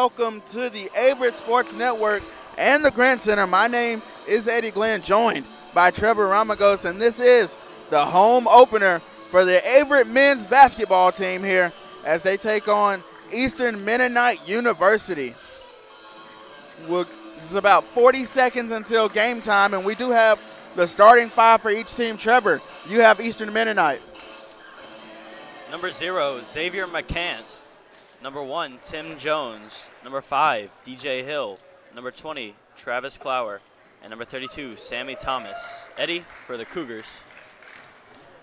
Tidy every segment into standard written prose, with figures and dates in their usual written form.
welcome to the Averett Sports Network and the Grant Center. My name is Eddie Glenn, joined by Trevor Ramagos, and this is the home opener for the Averett men's basketball team here as they take on Eastern Mennonite University. This is about 40 seconds until game time, and we do have the starting five for each team. Trevor, you have Eastern Mennonite. Number 0, Xavier McCants. Number 1, Tim Jones. Number 5, DJ Hill. Number 20, Travis Clower. And number 32, Sammy Thomas. Eddie for the Cougars.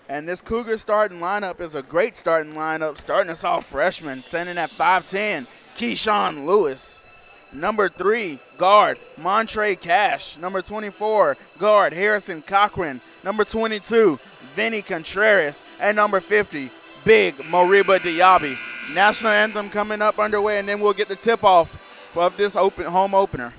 And this Cougar starting lineup is a great starting lineup. Starting us off freshman, standing at 5'10", Keyshawn Lewis. Number 3, guard, Montre Cash. Number 24, guard, Harrison Cochran. Number 22, Vinny Contreras. And number 50, Big Moriba Diaby. National anthem coming up underway, and then we'll get the tip-off of this home opener.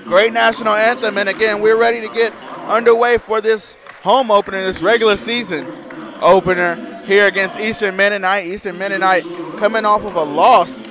Great national anthem, and again, we're ready to get underway for this home opener, this regular season opener here against Eastern Mennonite. Eastern Mennonite coming off of a loss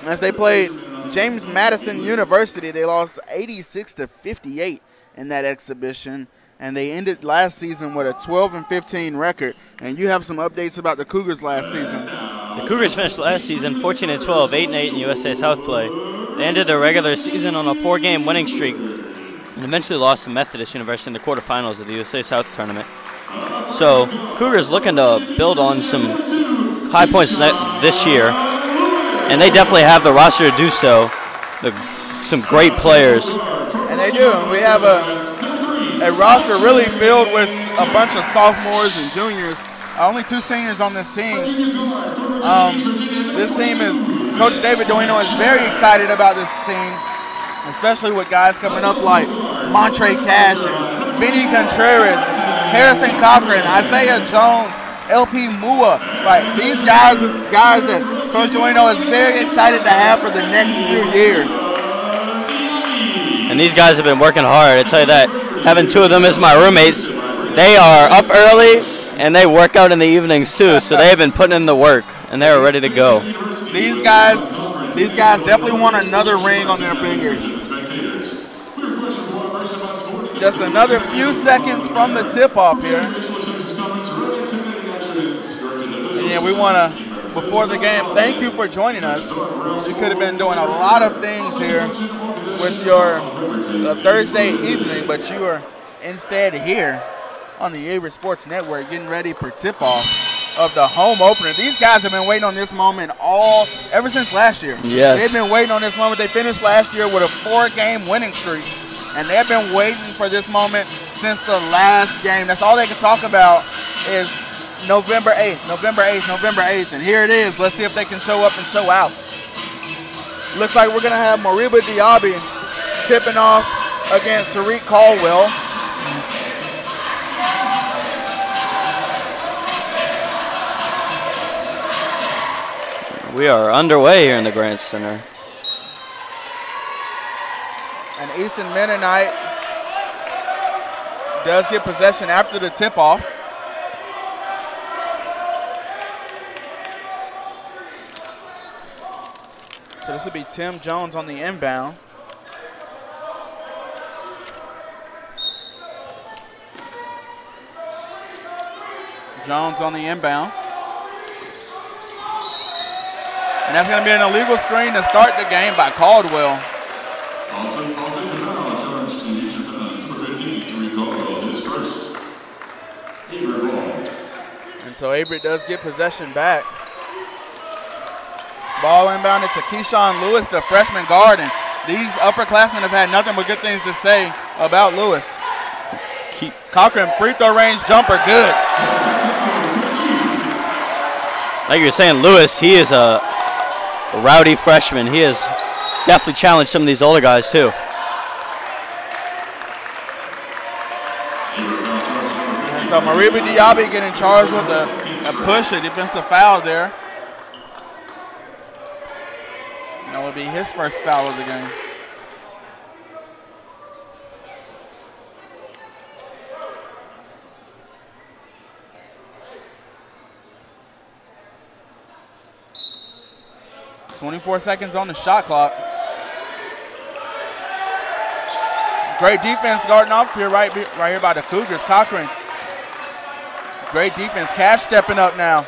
as they played James Madison University. They lost 86-58 in that exhibition, and they ended last season with a 12-15 record. And you have some updates about the Cougars last season. The Cougars finished last season 14-12, 8-8 in USA South play. They ended their regular season on a 4-game winning streak and eventually lost to Methodist University in the quarterfinals of the USA South tournament. So Cougars looking to build on some high points this year, and they definitely have the roster to do so. Some great players. And they do. We have a roster really filled with a bunch of sophomores and juniors. Only 2 seniors on this team. This team is, Coach David Duino is very excited about this team, especially with guys coming up like Montre Cash and Vinny Contreras, Harrison Cochran, Isaiah Jones, LP Mua. Like, these guys are guys that Coach Duino is very excited to have for the next few years. And these guys have been working hard. I tell you that, having 2 of them as my roommates, they are up early and they work out in the evenings too, so they have been putting in the work and they're ready to go. These guys definitely want another ring on their finger. Just another few seconds from the tip-off here. And yeah, we want to, before the game, thank you for joining us. You could have been doing a lot of things here with your Thursday evening, but you are instead here on the Averett Sports Network getting ready for tip-off of the home opener. These guys have been waiting on this moment ever since last year. Yes. They've been waiting on this moment. They finished last year with a 4-game winning streak, and they've been waiting for this moment since the last game. That's all they can talk about is November 8th, November 8th, November 8th, and here it is. Let's see if they can show up and show out. Looks like we're going to have Mariba Diaby tipping off against Tariq Caldwell. We are underway here in the Grant Center. And Easton Mennonite does get possession after the tip-off. So this will be Tim Jones on the inbound. Jones on the inbound. And that's going to be an illegal screen to start the game by Caldwell. Also, offensive foul challenge to Eastern Mennonite's number 15, Tariq Caldwell, his first. Averett ball. And so Averett does get possession back. Ball inbounded to Keyshawn Lewis, the freshman guard. And these upperclassmen have had nothing but good things to say about Lewis. Cochran free throw range jumper, good. Like you're saying, Lewis, he is a rowdy freshman. He has definitely challenged some of these older guys too. And so Mariba Diaby getting charged with a push, a defensive foul there. That would be his first foul of the game. .24 seconds on the shot clock. Great defense starting off here, right here by the Cougars. Cochran. Great defense. Cash stepping up now.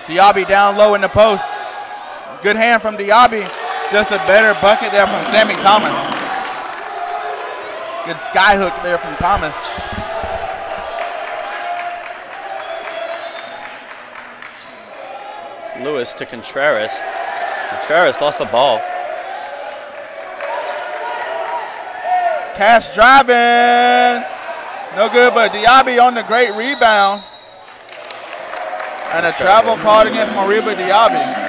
Diaby down low in the post. Good hand from Diaby. Just a better bucket there from Sammy Thomas. Good sky hook there from Thomas. Lewis to Contreras. Contreras lost the ball. Cash driving. No good, but Diaby on the great rebound. And a travel called against Mariba Diaby.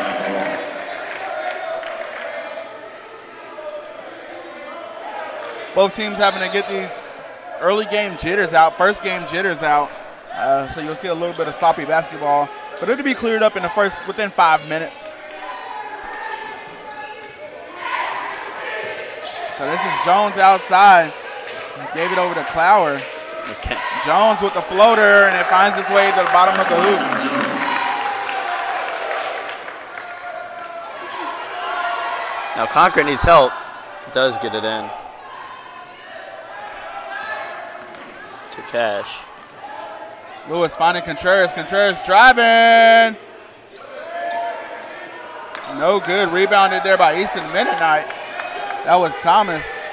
Both teams having to get these early game jitters out, first game jitters out. So you'll see a little bit of sloppy basketball. But it'll be cleared up in the within 5 minutes. So this is Jones outside. He gave it over to Clower. Okay. Jones with the floater, and it finds its way to the bottom of the hoop. Now Concord needs help. Does get it in. To Cash. Lewis finding Contreras. Contreras driving. No good. Rebounded there by Easton Mennonite. That was Thomas.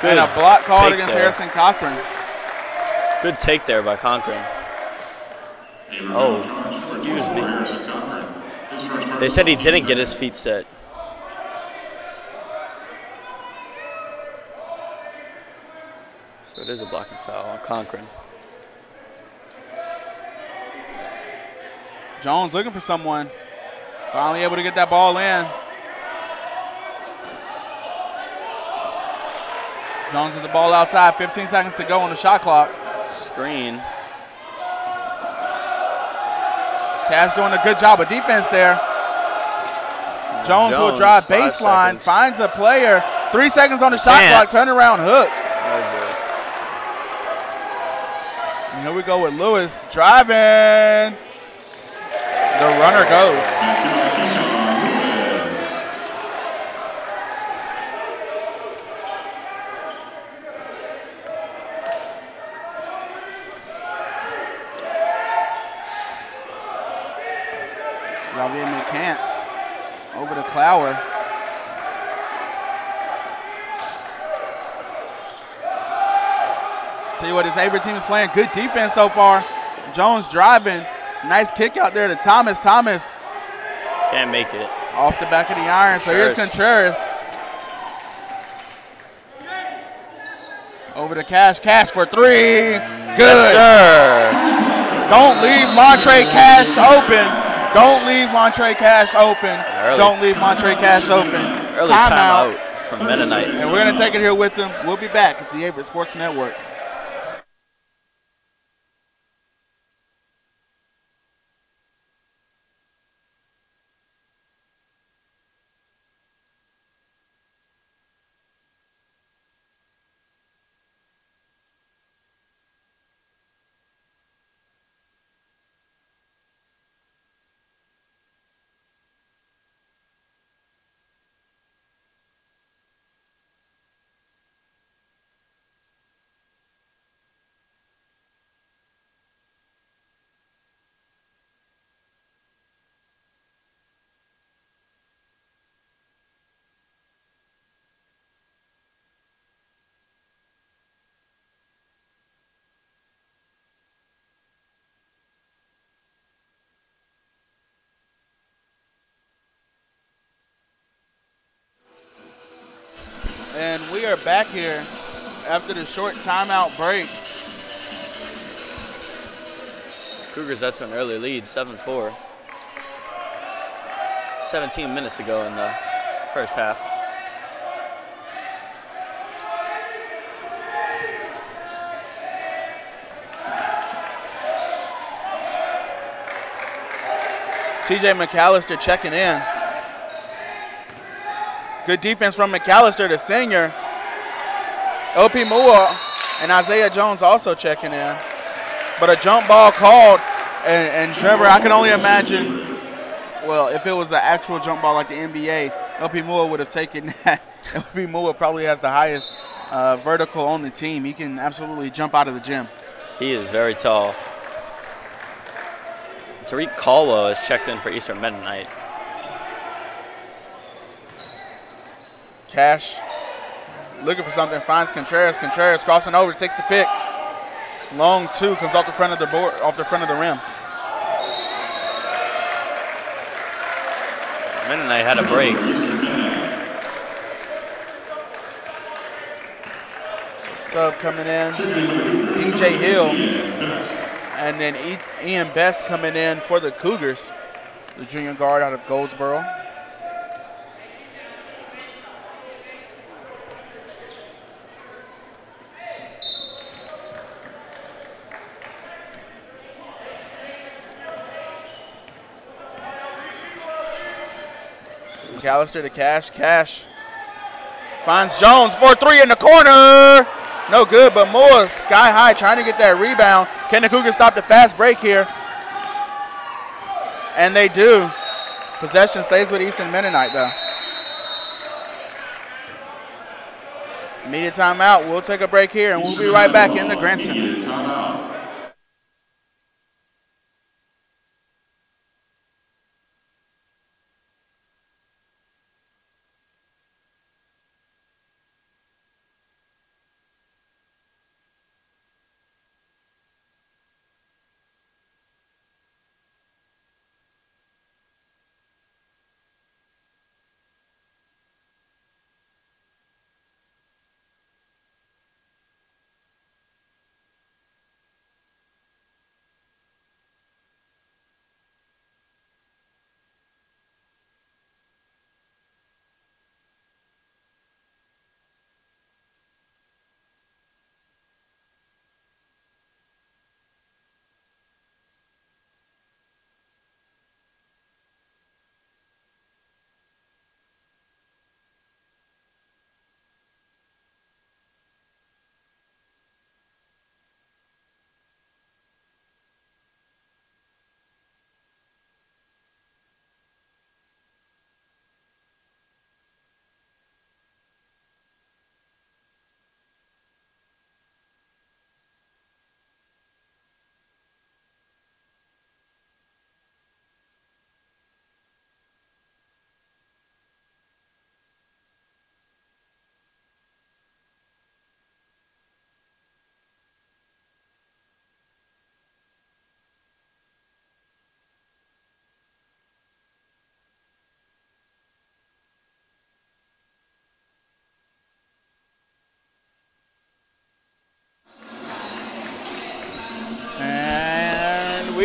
And a block called against Harrison Cochran. Good take there by Cochran. Oh, excuse me. They said he didn't get his feet set. So it is a blocking foul on Cochran. Jones looking for someone. Finally able to get that ball in. Jones with the ball outside. 15 seconds to go on the shot clock. Screen. Cash doing a good job of defense there. Jones will drive baseline. Finds a player. 3 seconds on the shot clock. Turnaround hook. And here we go with Lewis driving. The runner goes. Xavier McCants over to Clower. Tell you what, this Averett team is playing good defense so far. Jones driving. Nice kick out there to Thomas. Thomas. Can't make it. Off the back of the iron. So here's Contreras. Over to Cash. Cash for three. Good. Yes, sir. Don't leave Montre Cash open. Don't leave Montre Cash open. Don't leave Montre Cash open. Early timeout from Mennonite. And we're going to take it here with them. We'll be back at the Averett Sports Network. And we are back here after the short timeout break. Cougars out to an early lead, 7-4. 17 minutes ago in the first half. TJ McAllister checking in. Good defense from McAllister, the senior. LP Moore and Isaiah Jones also checking in. But a jump ball called, and Trevor, I can only imagine, well, if it was an actual jump ball like the NBA, LP Moore would have taken that. LP Moore probably has the highest vertical on the team. He can absolutely jump out of the gym. He is very tall. Tariq Caldwell is checked in for Eastern Mennonite. Cash looking for something, finds Contreras. Contreras crossing over, takes the pick. Long two, comes off the front of the board, off the front of the rim. Mennonite had a break. Sub coming in, DJ Hill, and then Ian Best coming in for the Cougars, the junior guard out of Goldsboro. McAllister to Cash. Cash finds Jones for three in the corner. No good, but Moore sky high trying to get that rebound. Can the Cougars stop the fast break here? And they do. Possession stays with Eastern Mennonite, though. Immediate timeout. We'll take a break here, and we'll be right back in the Grant Center.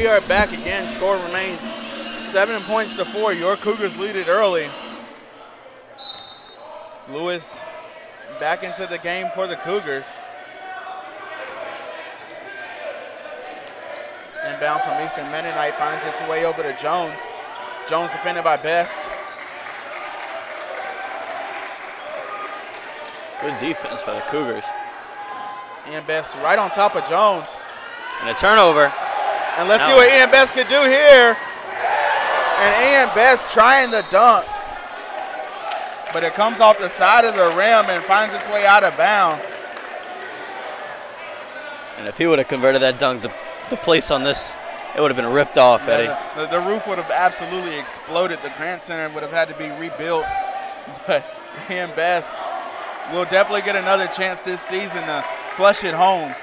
we are back again. Score remains 7-4. Your Cougars lead it early. Lewis back into the game for the Cougars. Inbound from Eastern Mennonite finds its way over to Jones. Jones defended by Best. Good defense by the Cougars. Ian Best right on top of Jones. And a turnover. And let's see what Ian Best can do here. And Ian Best trying to dunk. But it comes off the side of the rim and finds its way out of bounds. And if he would have converted that dunk, the place on this, it would have been ripped off, Eddie. The roof would have absolutely exploded. The Grant Center would have had to be rebuilt. But Ian Best will definitely get another chance this season to flush it home.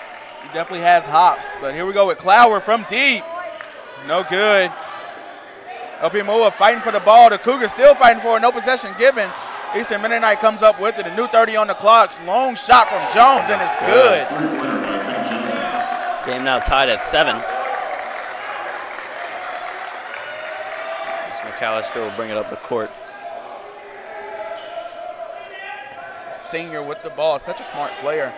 He definitely has hops. But here we go with Clower from deep. No good. Opimua fighting for the ball. The Cougars still fighting for it. No possession given. Eastern Mennonite comes up with it. A new 30 on the clock. Long shot from Jones, and it's good. Game now tied at 7. McAllister will bring it up the court. Senior with the ball. Such a smart player.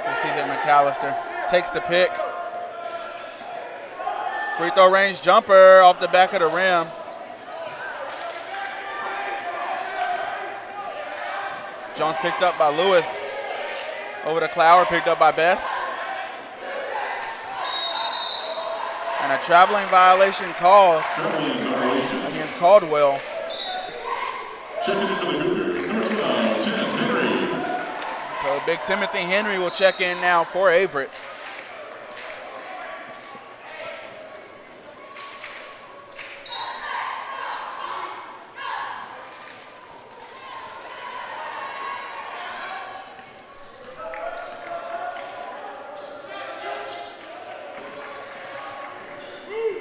This TJ McAllister takes the pick. Free throw range jumper off the back of the rim. Jones picked up by Lewis. Over to Clower, picked up by Best. And a traveling violation called against Caldwell. So big Timothy Henry will check in now for Averett.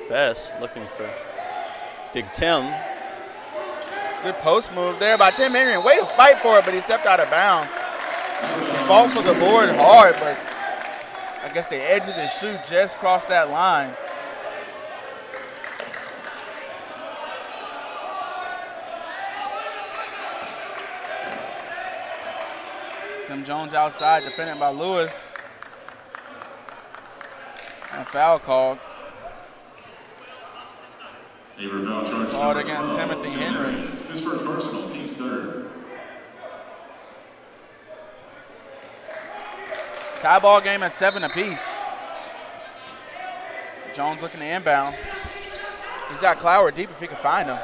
Best looking for Big Tim. Good post move there by Tim Henry. Way to fight for it, but he stepped out of bounds. He fought for the board hard, but I guess the edge of his shoe just crossed that line. Tim Jones outside, defended by Lewis. And a foul called. Called against Timothy Henry. His first personal, team's third. Tie ball game at 7 apiece. Jones looking to inbound. He's got Clower deep if he can find him.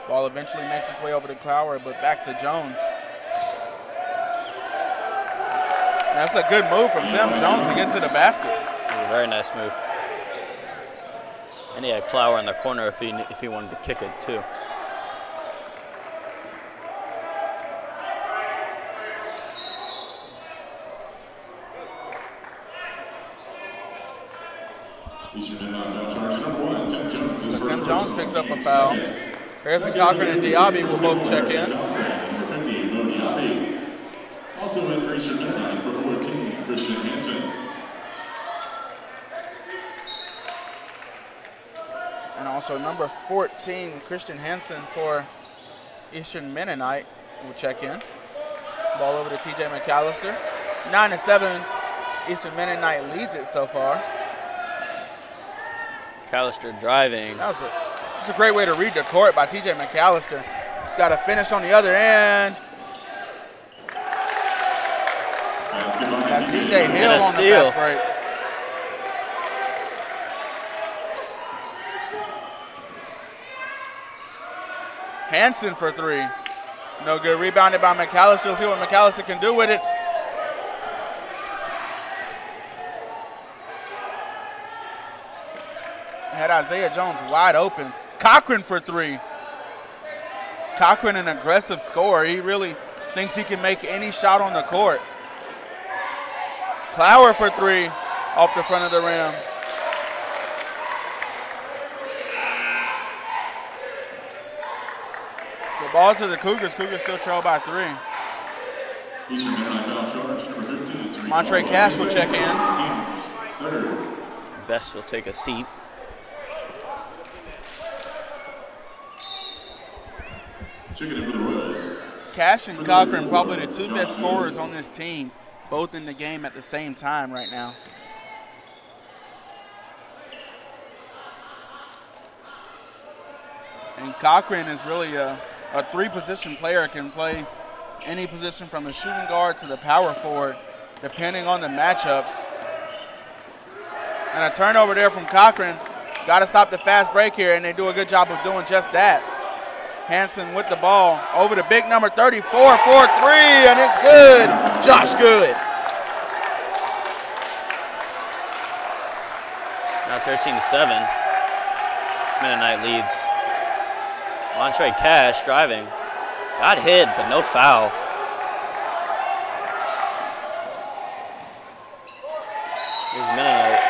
Ball eventually makes its way over to Clower, but back to Jones. That's a good move from Tim Jones to get to the basket. Very nice move. And he had Clower in the corner if he wanted to kick it too. So Tim Jones picks up a foul. Harrison Cochran and Diaby will both check in. Also in for Eastern Mennonite, number 14, Christian Hansen. And also number 14, Christian Hansen for Eastern Mennonite will check in. Ball over to TJ McAllister. 9-7, Eastern Mennonite leads it so far. McAllister driving. That's a great way to read the court by TJ McAllister. He's got a finish on the other end. That's DJ Hill on the fast break. Hansen for 3. No good. Rebounded by McAllister. Let's see what McAllister can do with it. Had Isaiah Jones wide open. Cochran for 3. Cochran, an aggressive scorer. He really thinks he can make any shot on the court. Clower for 3 off the front of the rim. So ball to the Cougars. Cougars still trail by 3. Montre Cash will check in. Best will take a seat. Cash and Cochran, probably the two best scorers on this team, both in the game at the same time right now. And Cochran is really a three-position player, can play any position from the shooting guard to the power forward, depending on the matchups. And a turnover there from Cochran. Got to stop the fast break here, and they do a good job of doing just that. Hanson with the ball over to big number 34 for three, and it's good. Josh Good. Now 13-7. Mennonite leads. Montre Cash driving. Got hit, but no foul. Here's Mennonite.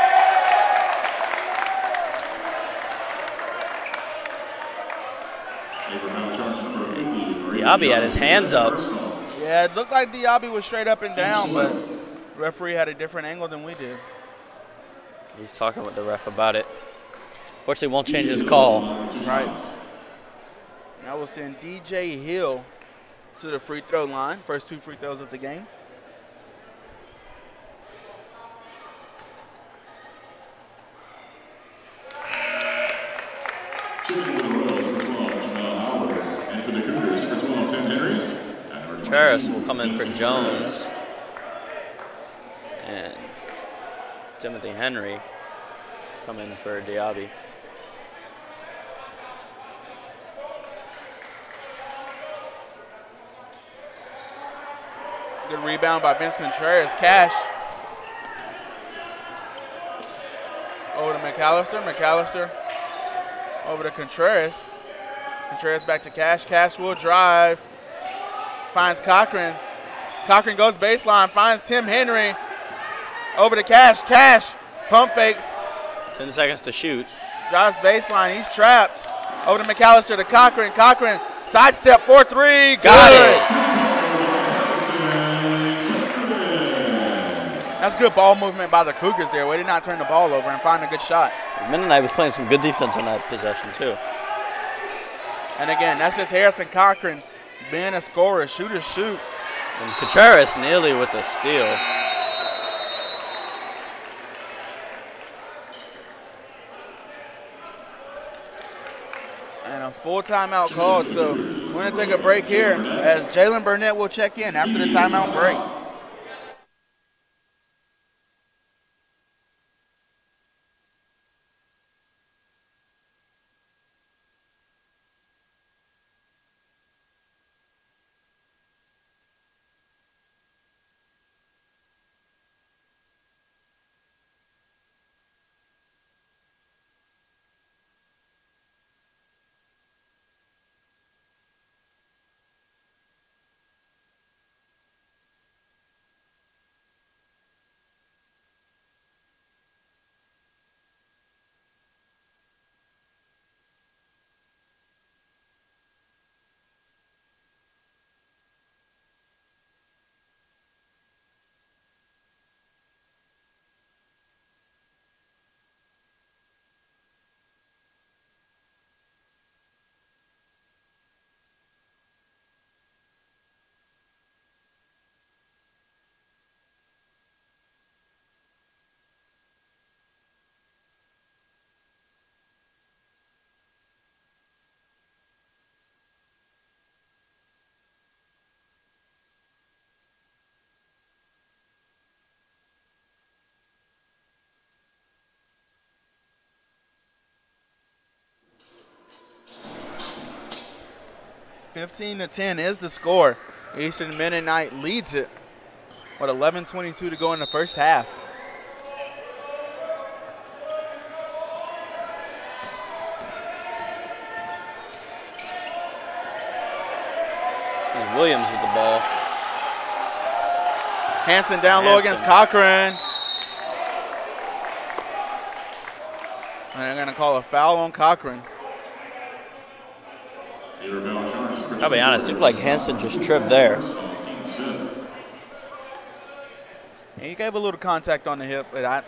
Diaby had his hands up. Yeah, it looked like Diaby was straight up and down, but the referee had a different angle than we did. He's talking with the ref about it. Fortunately, won't change his call. Right. Now we'll send DJ Hill to the free throw line. First two free throws of the game. Harris will come in for Jones. And Timothy Henry come in for Diaby. Good rebound by Vince Contreras. Cash. Over to McAllister. McAllister over to Contreras. Contreras back to Cash. Cash will drive. Finds Cochran. Cochran goes baseline. Finds Tim Henry. Over to Cash. Cash. Pump fakes. 10 seconds to shoot. Drives baseline. He's trapped. Over to McAllister to Cochran. Cochran. Sidestep 4-3. Got it. That's good ball movement by the Cougars there. Way to not turn the ball over and find a good shot. Mennonite was playing some good defense on that possession, too. And again, that's just Harrison Cochran being a scorer. Shooters shoot. And Contreras nearly with a steal. And a full timeout called. So we're going to take a break here as Jalen Burnett will check in after the timeout break. (15-10) is the score. Eastern Mennonite leads it with 11:22 to go in the first half. Here's Williams with the ball. Hanson down low against Cochran. And they're going to call a foul on Cochran. I'll be honest, it looked like Hanson just tripped there. And he gave a little contact on the hip, but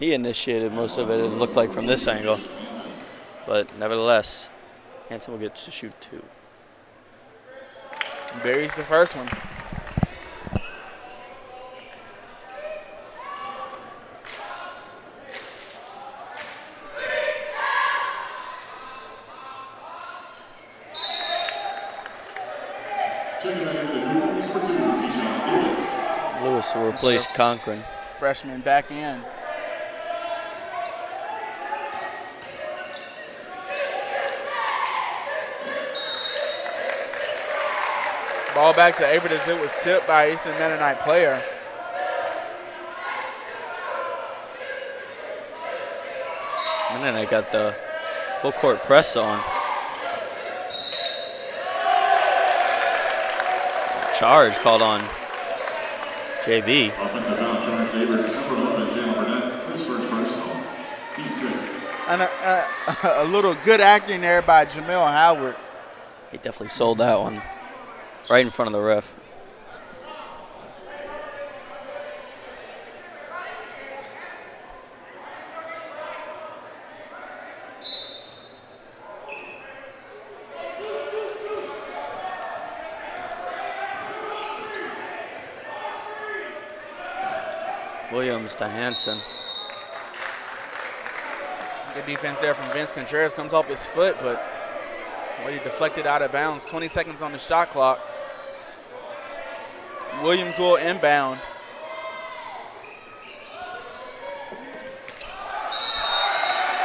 He initiated most of it, it looked like, from this angle. But nevertheless, Hansen will get to shoot 2. Buries the first one. Lewis will replace Cochran. Freshman back in. Ball back to Averett as it was tipped by Eastern Mennonite player. Mennonite got the full court press on. Charge called on JB. Offensive foul charge favors number 11, Jalen Burnett. His first personal. Team 6. And a little good acting there by Jamil Howard. He definitely sold that one right in front of the ref. Williams to Hansen. Good defense there from Vince Contreras. Comes off his foot, but he deflected out of bounds. 20 seconds on the shot clock. Williams will inbound.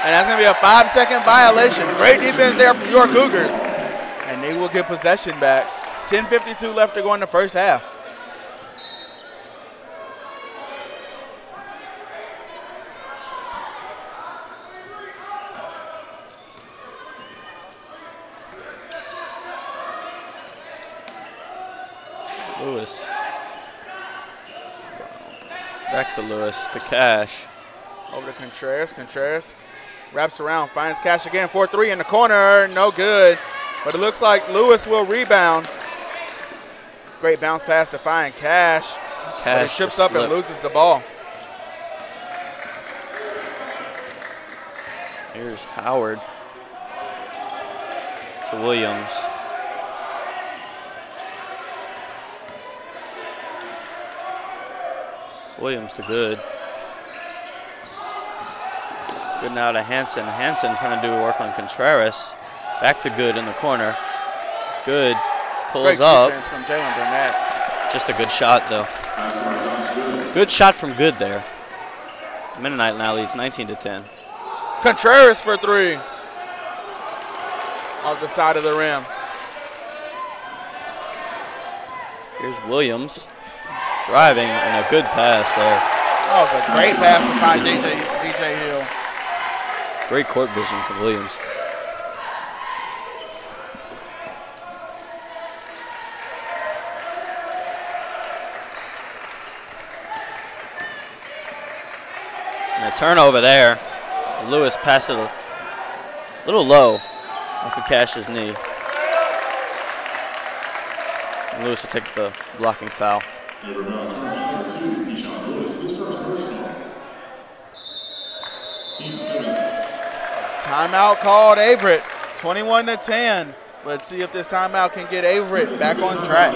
And that's going to be a 5-second violation. Great defense there from your Cougars. And they will get possession back. 10:52 left to go in the first half. Lewis. Back to Lewis, to Cash. Over to Contreras. Contreras wraps around, finds Cash again. 4-3 in the corner, no good. But it looks like Lewis will rebound. Great bounce pass to find Cash. But he trips up and loses the ball. Here's Howard to Williams. Williams to Good. Good now to Hansen. Hansen trying to do work on Contreras. Back to Good in the corner. Good pulls up. Great defense from Jalen Burnett. Just a good shot, though. Good shot from Good there. Mennonite now leads 19-10. Contreras for 3. Off the side of the rim. Here's Williams. Driving and a good pass there. That was a great pass to find DJ Hill. Great court vision from Williams. And a turnover there. Lewis passed it a little low off of Cash's knee. And Lewis will take the blocking foul. Timeout called Averett, 21-10. Let's see if this timeout can get Averett back on track.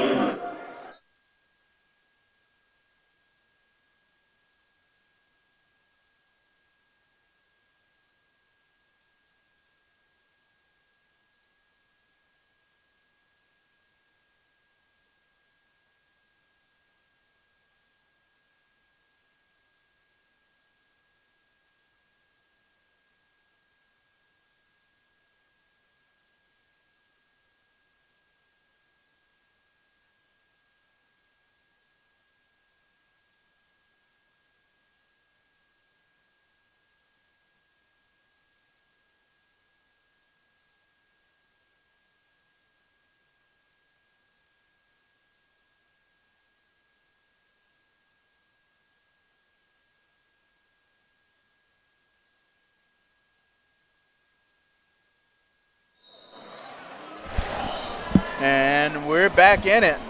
And we're back in it.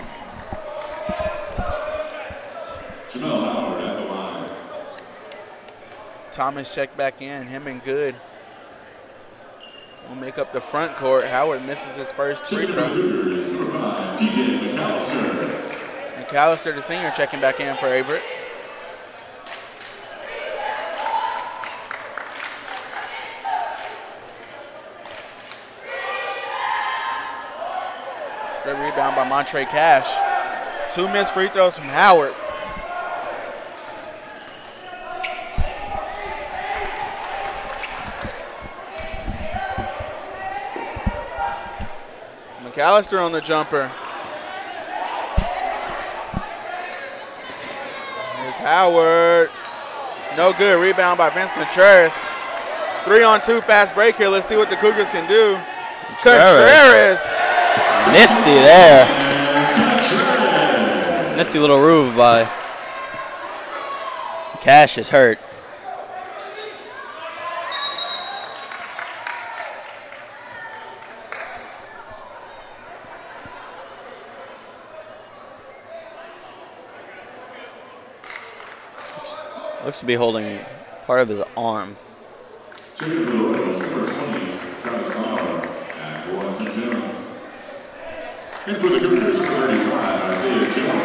Thomas check back in. Him and Good will make up the front court. Howard misses his first free throw. McAllister, the senior, checking back in for Averett. Good rebound by Montre Cash. 2 missed free throws from Howard. McAllister on the jumper. Here's Howard. No good. Rebound by Vince Contreras. 3-on-2 fast break here. Let's see what the Cougars can do. Contreras. Nifty there. Nifty little move by Cash is hurt. Looks to be holding part of his arm.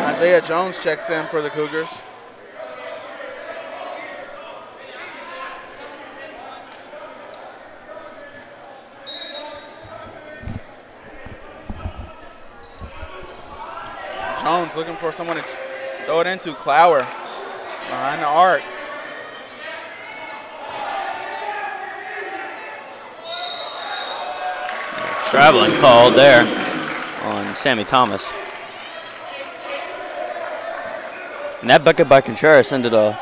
Isaiah Jones checks in for the Cougars. Jones looking for someone to throw it into. Clower behind the arc. Traveling called there on Sammy Thomas. And that bucket by Contreras ended a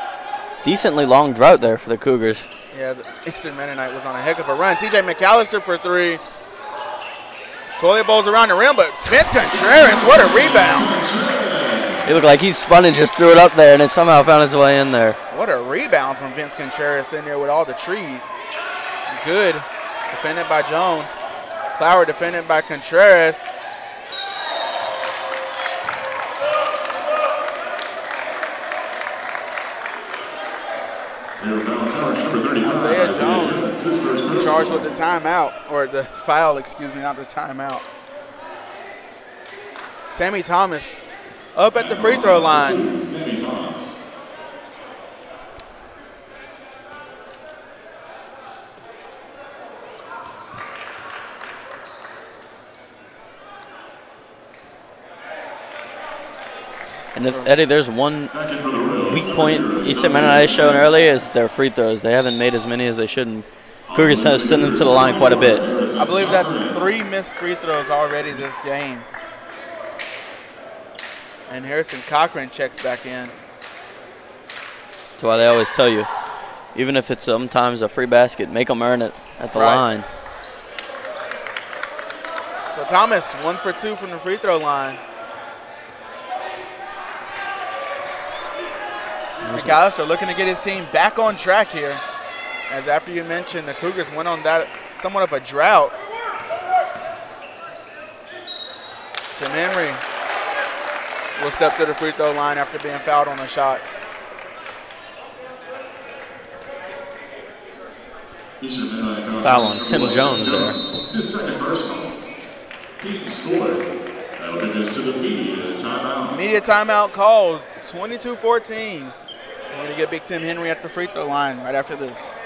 decently long drought there for the Cougars. Yeah, the Eastern Mennonite was on a heck of a run. TJ McAllister for 3. Toilet bowls around the rim, but Vince Contreras, what a rebound. It looked like he spun and just threw it up there, and it somehow found its way in there. What a rebound from Vince Contreras in there with all the trees. Good. Defended by Jones. Clower defended by Contreras. Isaiah Jones charged with the timeout, or the foul, excuse me, not the timeout. Sammy Thomas up at the free throw line. And if, Eddie, there's one weak point Eastern Mennonite showing earlier is their free throws. They haven't made as many as they should. And Cougars have sent them to the line quite a bit. I believe that's 3 missed free throws already this game. And Harrison Cochran checks back in. That's why they always tell you, even if it's sometimes a free basket, make them earn it at the line. So Thomas, 1 for 2 from the free throw line. McAllister looking to get his team back on track here. As after you mentioned, the Cougars went on that somewhat of a drought. Tim Henry will step to the free throw line after being fouled on a shot. Foul on Tim Jones there. His second personal. Team scored. That'll take us to the media timeout. Media timeout called, 22-14. We're going to get Big Tim Henry at the free throw line right after this.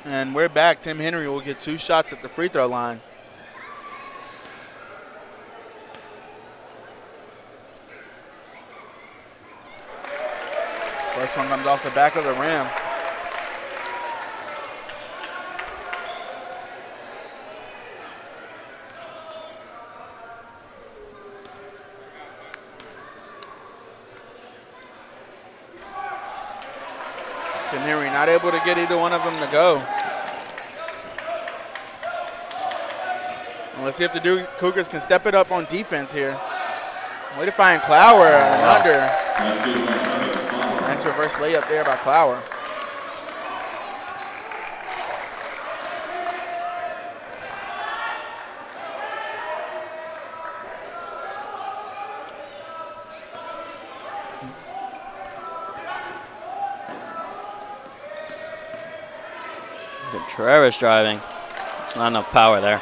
And we're back. Tim Henry will get 2 shots at the free throw line. First one comes off the back of the rim. Tim Henry not able to get either one of them to go. Well, let's see if the Cougars can step it up on defense here. Way to find Clower under. Nice reverse layup there by Clower. Contreras driving. It's not enough power there.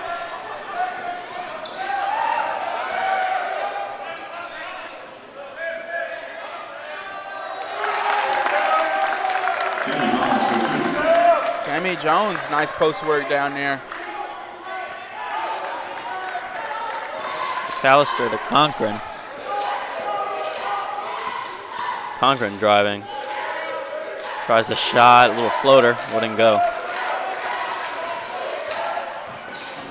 Sammy Jones, nice post work down there. McAllister to Conkren. Conkren driving. Tries the shot, a little floater, wouldn't go.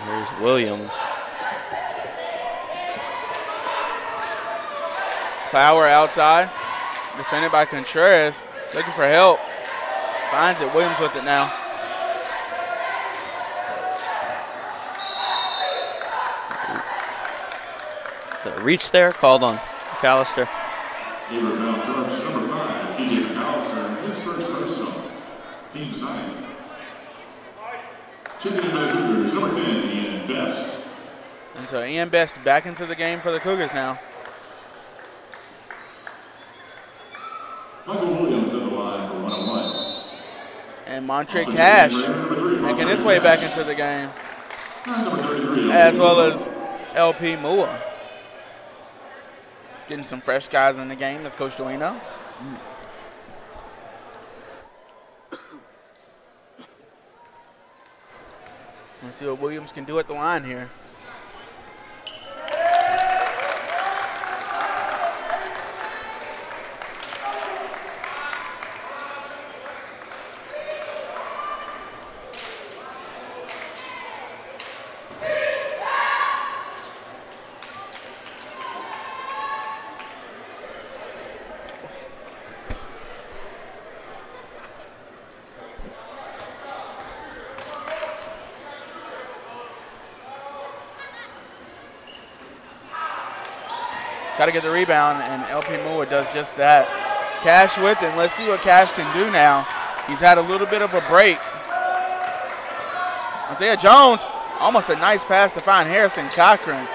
Here's Williams. Clower outside, defended by Contreras, looking for help. Finds it, Williams with it now. The reach there, called on McAllister. Averett foul charge number 5, TJ McAllister, his first personal. Team's 9th. Checking in by the Cougars, number 10, Ian Best. And so Ian Best back into the game for the Cougars now. Michael Williams at the line for 101. And Montre Cash making his way back into the game, as well as LP Mua. Getting some fresh guys in the game, as Coach Duino. Let's see what Williams can do at the line here. Got to get the rebound, and LP Moore does just that. Cash with him. Let's see what Cash can do now. He's had a little bit of a break. Isaiah Jones, almost a nice pass to find Harrison Cochran.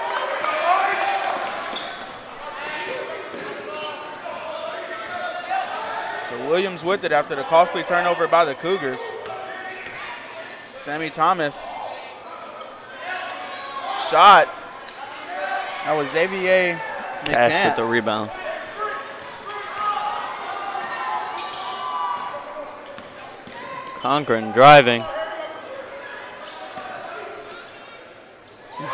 So Williams with it after the costly turnover by the Cougars. Sammy Thomas. Shot. That was Xavier Cash with the rebound. Conkren driving.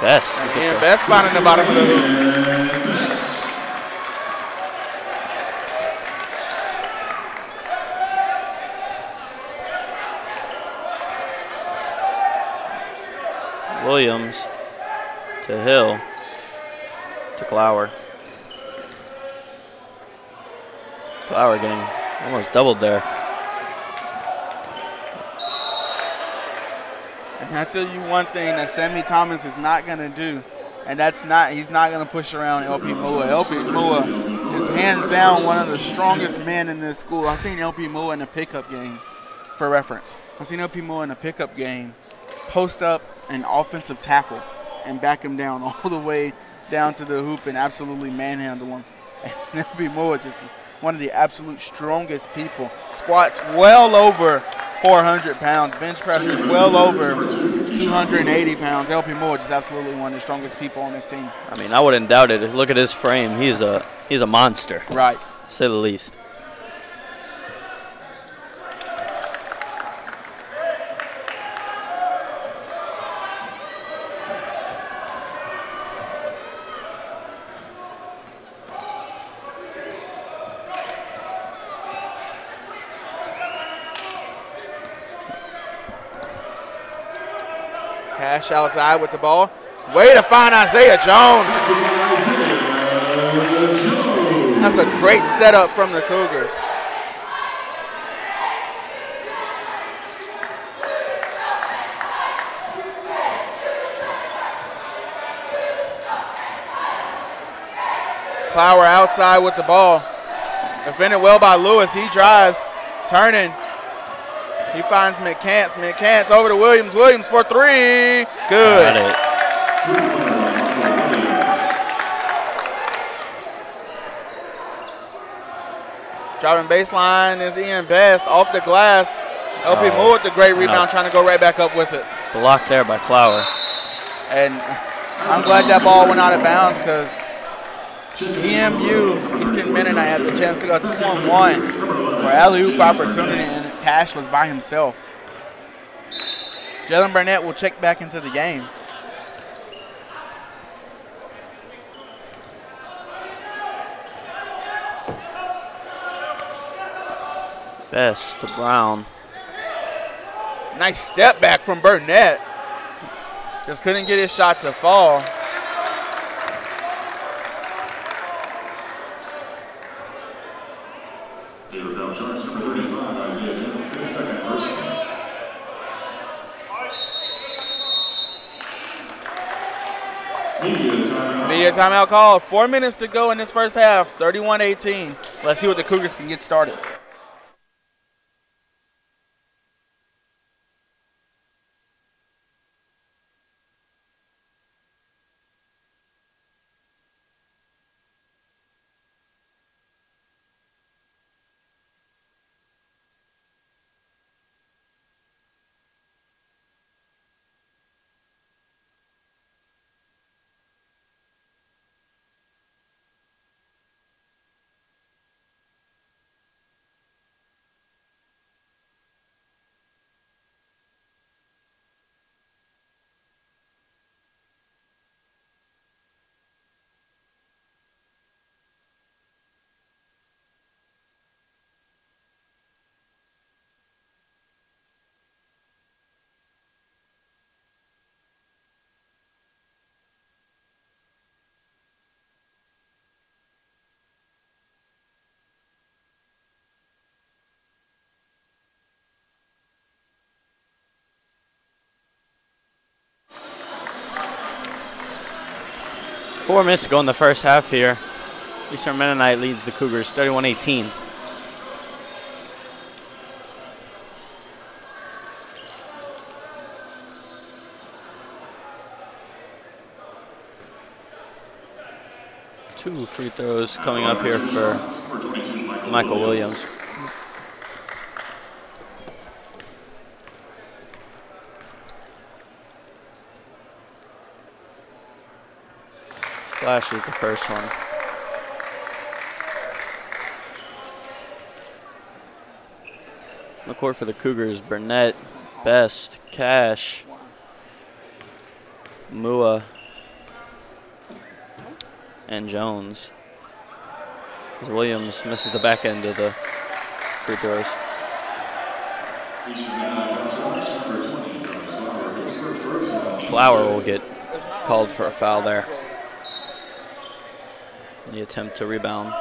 Best. Yeah, Best finding the bottom of the hoop. Williams to Hill to Clower. Clower getting almost doubled there. And I tell you one thing that Sammy Thomas is not going to do, and he's not going to push around LP Mua. LP Mua is hands down one of the strongest men in this school. I've seen LP Mua in a pickup game, for reference. I've seen LP Mua in a pickup game post up an offensive tackle and back him down all the way down to the hoop and absolutely manhandle him. And LP Mua just is one of the absolute strongest people. Squats well over 400 pounds. Bench presses well over 280 pounds. LP Moore just absolutely one of the strongest people on this team. I mean, I wouldn't doubt it. Look at his frame. He's a monster. Right. To say the least. Cash outside with the ball. Way to find Isaiah Jones. That's a great setup from the Cougars. Flower outside with the ball. Defended well by Lewis. He drives, turning. He finds McCants. McCants over to Williams. Williams for three. Good. Driving baseline is Ian Best off the glass. LP Moore with the great rebound, trying to go right back up with it. Blocked there by Flower. And I'm glad that ball went out of bounds because EMU, Eastern Mennonite, had the chance to go 2-on-1 for alley-oop opportunity, and Cash was by himself. Jalen Burnett will check back into the game. Best to Brown. Nice step back from Burnett. Just couldn't get his shot to fall. Media timeout called. 4 minutes to go in this first half. 31-18. Let's see what the Cougars can get started. Four minutes to go in the first half here. Eastern Mennonite leads the Cougars 31-18. Two free throws coming up here for Michael Williams. Splash is the first one. On the court for the Cougars, Burnett, Best, Cash, Mua, and Jones. As Williams misses the back end of the free throws. Flower will get called for a foul there. The attempt to rebound. Now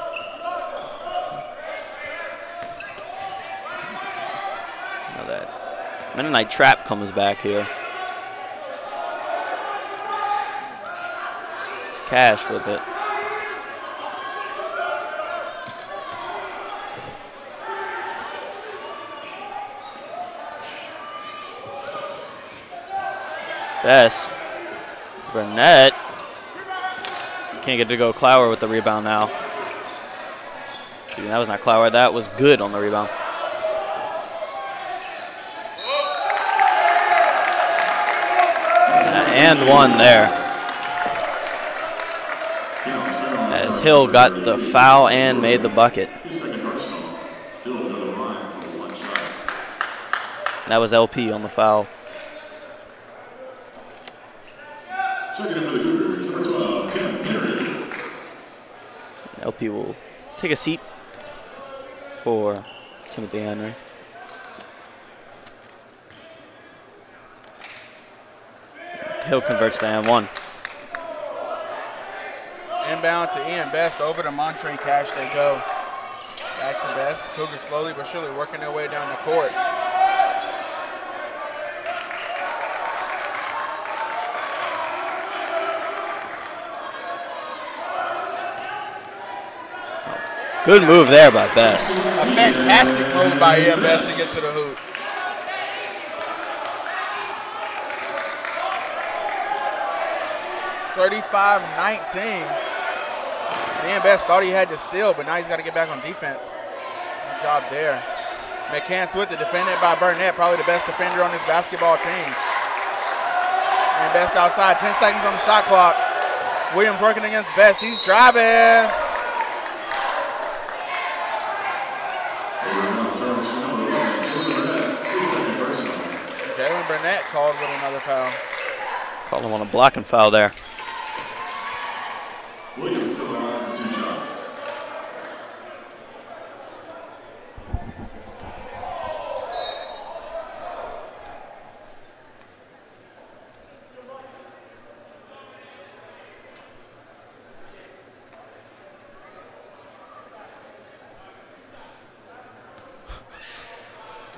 that Mennonite trap comes back here. It's Cash with it. Best. Burnett. Can't get to go. Clower with the rebound now. That was not Clower. That was Good on the rebound. And one there. As Hill got the foul and made the bucket. That was LP on the foul. LP will take a seat for Timothy Henry. Hill converts the and one. Inbound to Ian Best, over to Montre Cash they go. Back to Best. Cougars slowly but surely working their way down the court. Good move there by Best. A fantastic move by Ian Best to get to the hoop. (35-19). Ian Best thought he had to steal, but now he's got to get back on defense. Good job there. McCants with it, defended by Burnett, probably the best defender on this basketball team. And Best outside, 10 seconds on the shot clock. Williams working against Best, he's driving. Jalen Burnett called with another foul. Called him on a blocking foul there. Williams to the line for 2 shots.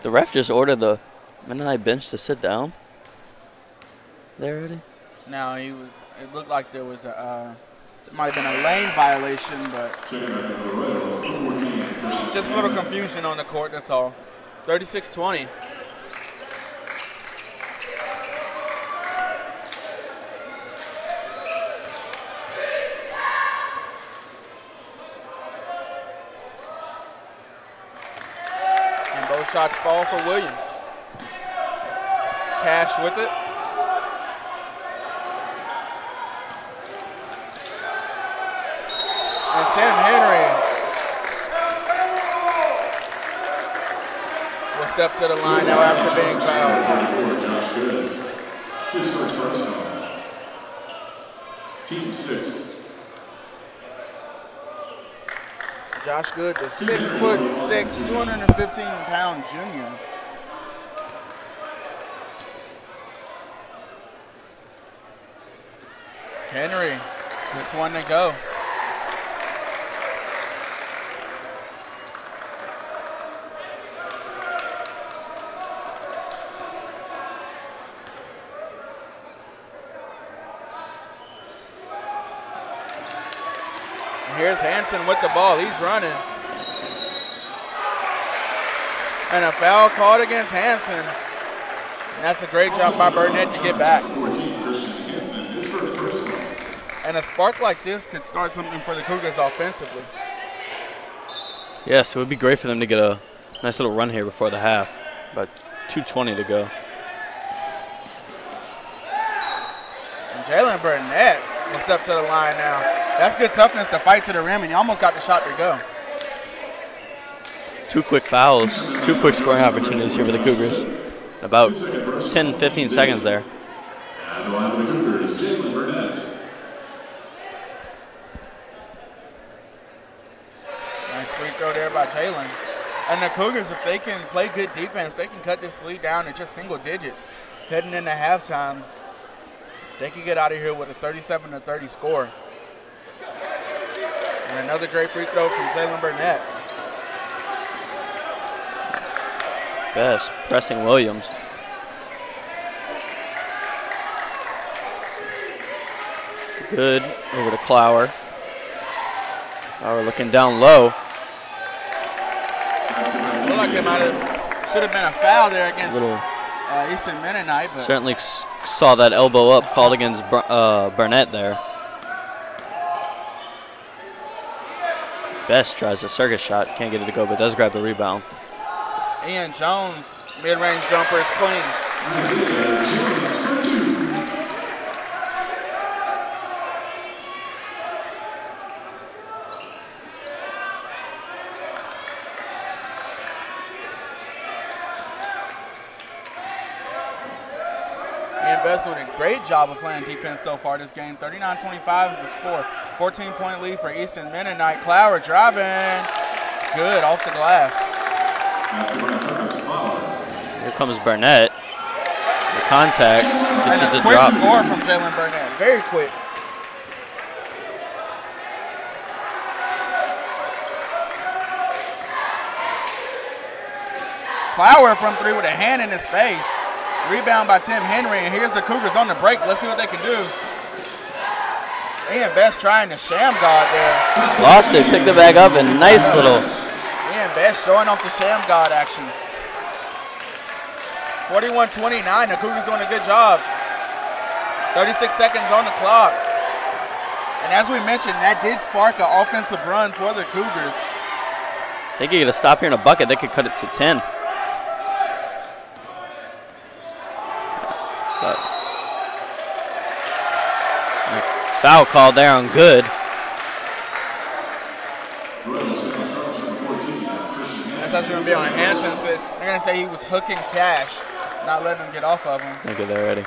The ref just ordered the Mennonite bench to sit down. There already? No, it looked like there was a, it might have been a lane violation, but just a little confusion on the court, that's all. 36-20. And both shots fall for Williams. Cash with it. And Tim Henry will step to the line now after being fouled. Josh Good. His first personal. Team 6. Josh Good, the 6'6", 215-pound junior. Henry, that's one to go. Here's Hansen with the ball. He's running. And a foul called against Hansen. And that's a great job by Burnett to get back. 14, Christian Hansen, his first personal. And a spark like this could start something for the Cougars offensively. Yes, it would be great for them to get a nice little run here before the half. About 2:20 to go. And Jalen Burnett will step to the line now. That's good toughness to fight to the rim, and you almost got the shot to go. 2 quick fouls, 2 quick scoring opportunities here for the Cougars. About 10, 15 seconds there. And the line for the Cougars, Jalen Burnett. Nice free throw there by Jalen. And the Cougars, if they can play good defense, they can cut this lead down to just single digits. Heading into halftime, they can get out of here with a 37-30 score. And another great free throw from Jalen Burnett. Best pressing Williams. Good over to Clower. Clower looking down low. Looked like it should have been a foul there against Eastern Mennonite. But certainly saw that elbow up called against Burnett there. Best tries a circus shot, can't get it to go, but does grab the rebound. Ian Jones, mid-range jumper is clean. Ian Best doing a great job of playing defense so far this game. 39-25 is the score. 14-point lead for Eastern Mennonite. Clower driving. Good, off the glass. Here comes Burnett. They're contact. Gets it And to a quick drop. score from Jalen Burnett. Very quick. Flower from three with a hand in his face. Rebound by Tim Henry, and here's the Cougars on the break. Let's see what they can do. Ian Best trying to sham guard there. Lost it, picked it back up, and nice little. Ian Best showing off the sham guard action. 41-29, the Cougars doing a good job. 36 seconds on the clock. And as we mentioned, that did spark an offensive run for the Cougars. They could get a stop here in a bucket. They could cut it to 10. But foul called there on Good. That's actually going to be on Hanson. They're going to say he was hooking Cash, not letting him get off of him. Look at that already.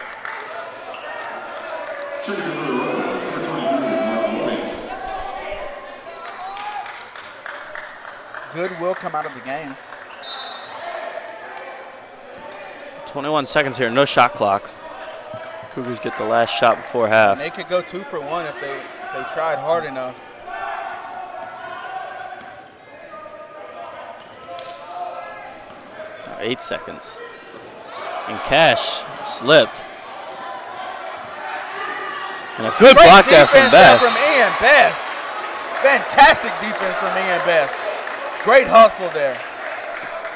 Good will come out of the game. 21 seconds here, no shot clock. Cougars get the last shot before half. And they could go 2 for 1 if they tried hard enough. Now 8 seconds. And Cash slipped. And a good block there from Best. From Ian Best. Fantastic defense from Ian Best. Great hustle there.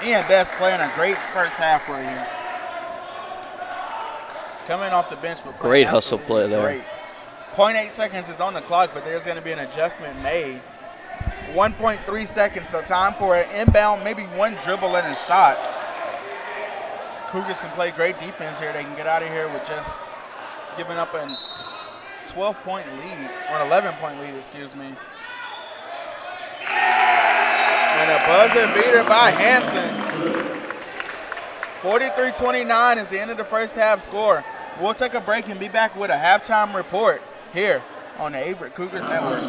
Ian Best playing a great first half right here. Coming off the bench, but great hustle play there. Great. 0.8 seconds is on the clock, but there's going to be an adjustment made. 1.3 seconds, so time for an inbound, maybe one dribble and a shot. Cougars can play great defense here. They can get out of here with just giving up a 12-point lead, or an 11-point lead, excuse me. And a buzzer beater by Hanson. 43-29 is the end of the first half score. We'll take a break and be back with a halftime report here on the Averett Cougars Network.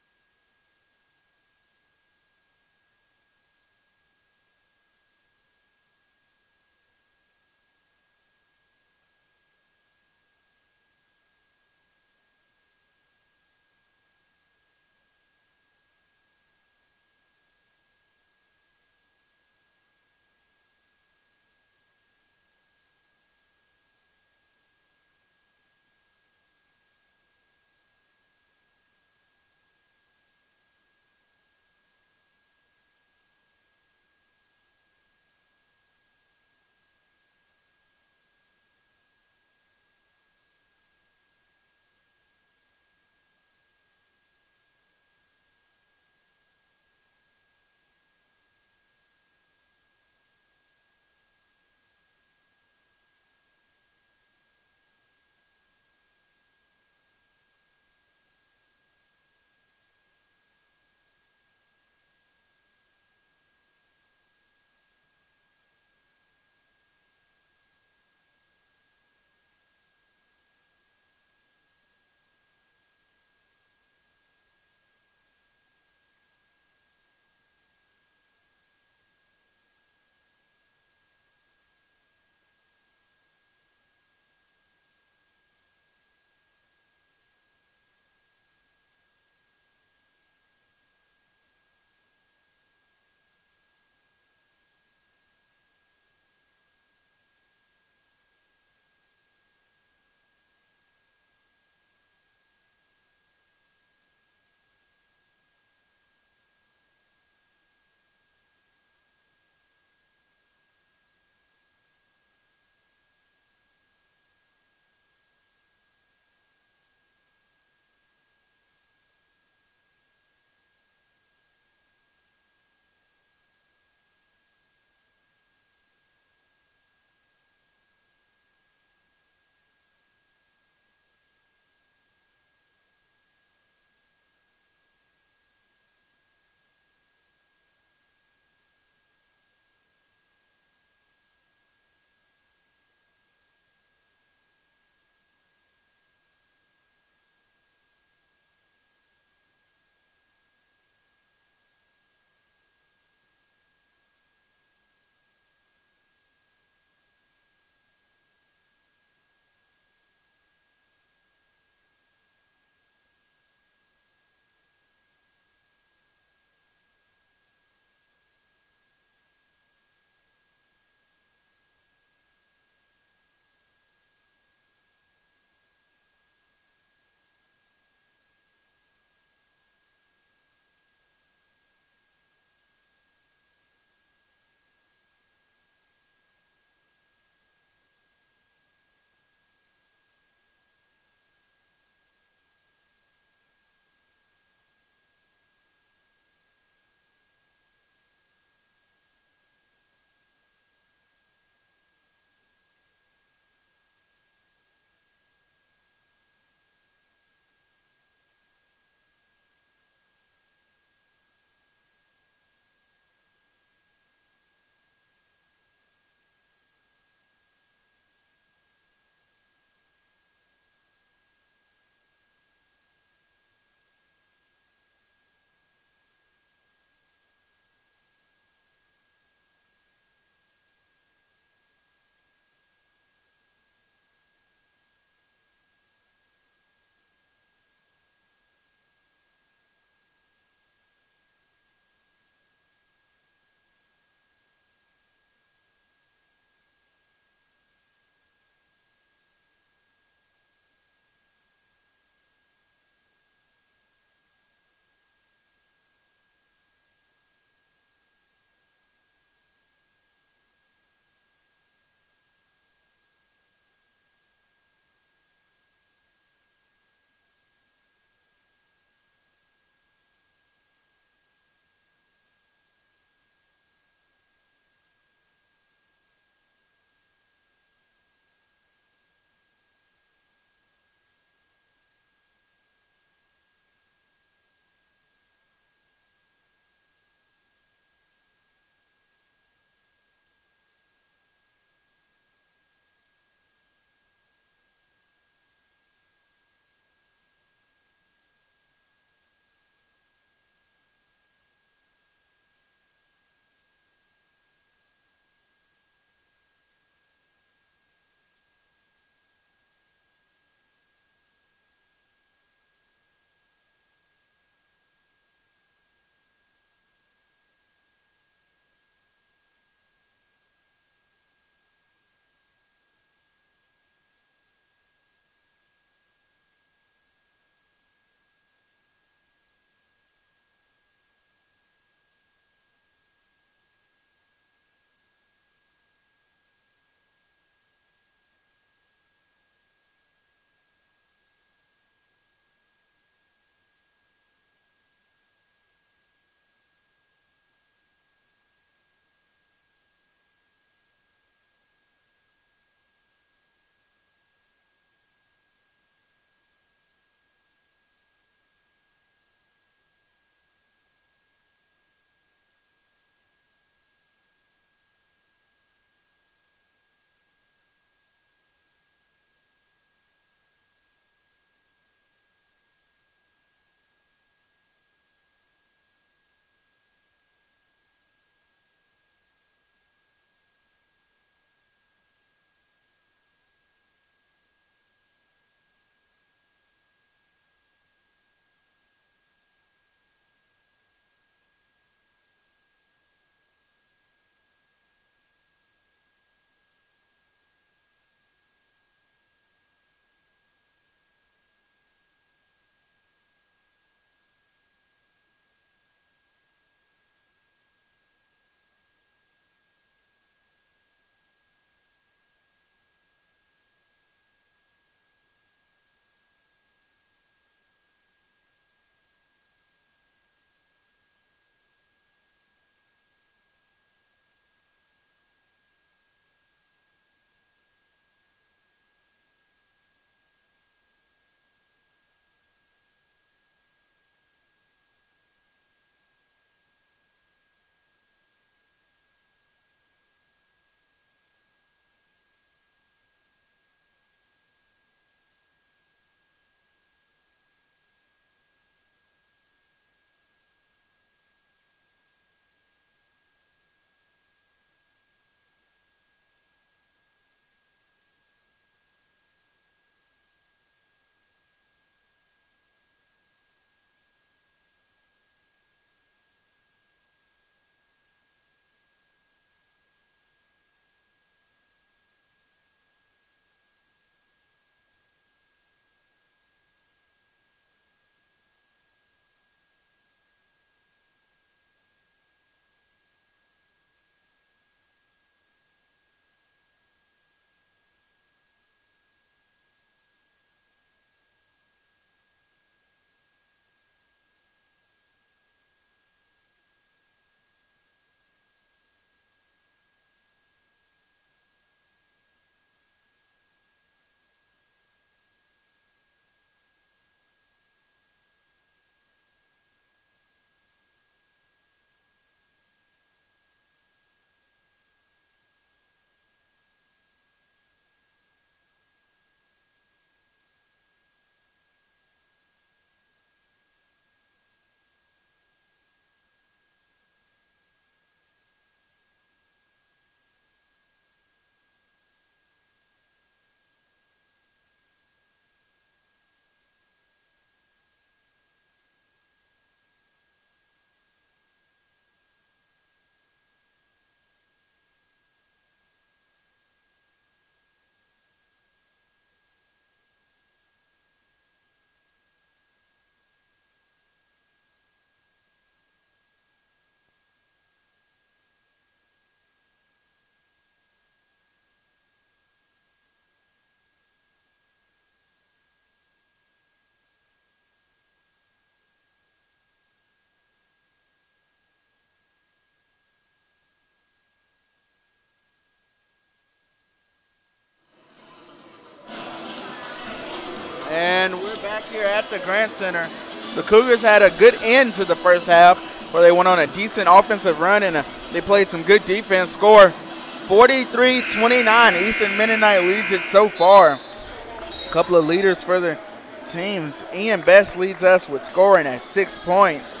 here at the Grant Center. The Cougars had a good end to the first half where they went on a decent offensive run and they played some good defense. Score 43-29. Eastern Mennonite leads it so far. A couple of leaders for the teams. Ian Best leads us with scoring at 6 points.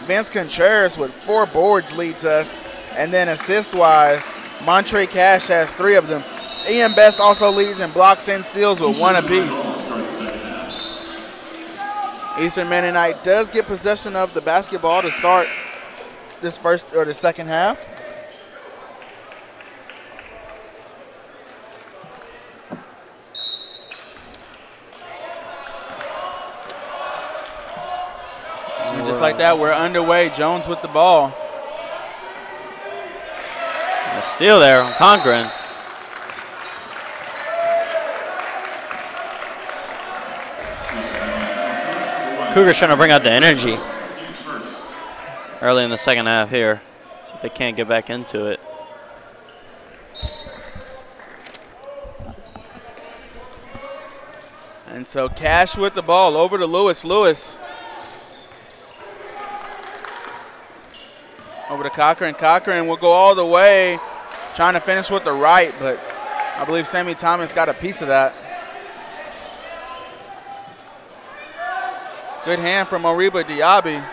Vince Contreras with 4 boards leads us. And then assist-wise, Montre Cash has 3 of them. Ian Best also leads in blocks and steals with 1 apiece. Eastern Mennonite does get possession of the basketball to start this the second half. And just like that, we're underway. Jones with the ball. A steal there on Conkrin. Cougars trying to bring out the energy early in the second half here. So they can't get back into it. And so Cash with the ball over to Lewis. Lewis over to Cochran. Cochran will go all the way, trying to finish with the right, but I believe Sammy Thomas got a piece of that. Good hand from Oriba Diaby.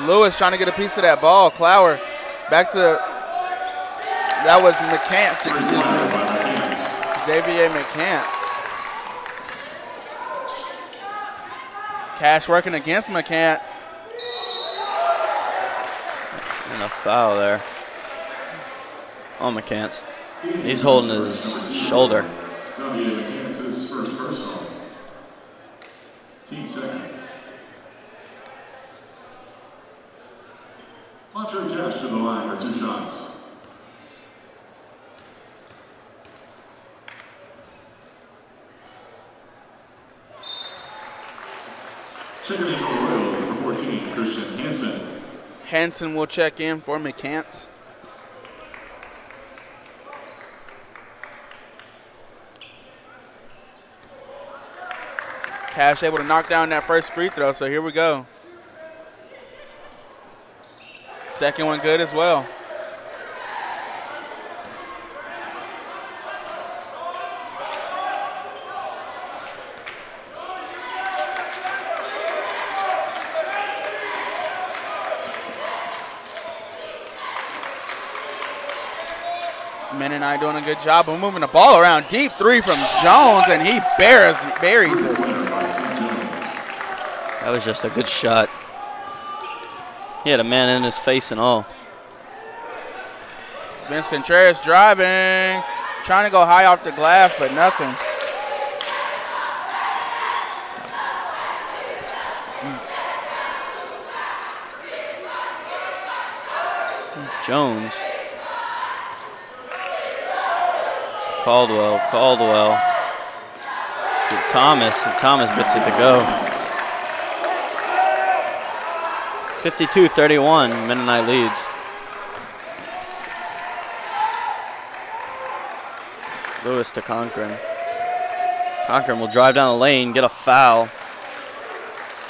Lewis trying to get a piece of that ball. Clower back to, that was McCants, excuse me. Xavier McCants. Cash working against McCants. And a foul there on McCants. He's holding his shoulder. Xavier McCants' first personal. Team second. Montre Cash to the line for 2 shots. Checking in for Royals, number 14, Christian Hansen. Hansen will check in for McCants. Cash able to knock down that first free throw, so here we go. Second one good as well. Mennonite doing a good job of moving the ball around. Deep 3 from Jones, and he buries it. That was just a good shot. He had a man in his face and all. Vince Contreras driving, trying to go high off the glass, but nothing. Jones. Caldwell to Thomas, and Thomas gets it to go. 52-31, Mennonite leads. Lewis to Conkrin. Conkrin will drive down the lane, get a foul.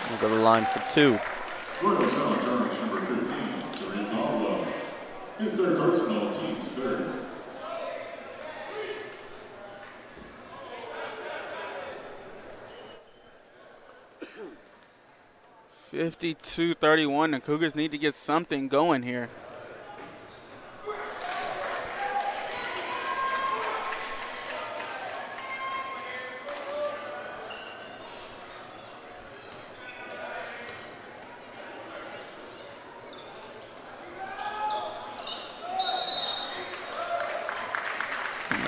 We'll go to the line for 2. Royals foul charge number 15, Tariq Caldwell. His third personal, team's third. 52-31. The Cougars need to get something going here.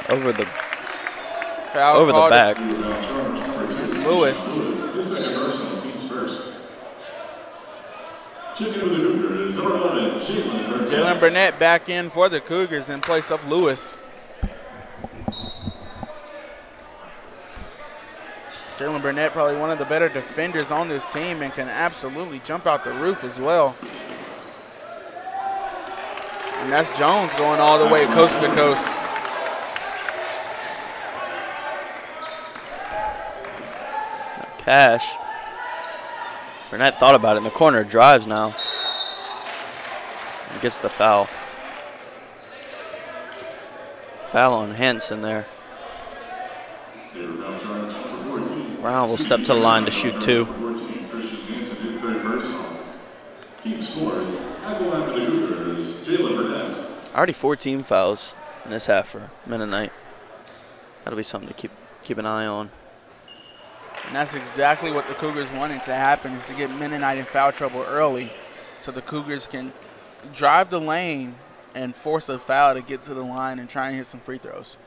Over the foul over the back. It's Lewis. His second personal, team's first. Checking with the Cougars, number 11, Jalen Burnett back in for the Cougars in place of Lewis. Jalen Burnett probably one of the better defenders on this team and can absolutely jump out the roof as well. And that's Jones going all the way coast to coast. Cash. Burnett thought about it in the corner, drives now. And gets the foul. Foul on Hanson there. Brown will step to the line to shoot 2. Team scored at the line for the Cougars, Jalen Burnett. Already 14 fouls in this half for Mennonite. That'll be something to keep an eye on. And that's exactly what the Cougars wanted to happen, is to get Mennonite in foul trouble early so the Cougars can drive the lane and force a foul to get to the line and try and hit some free throws.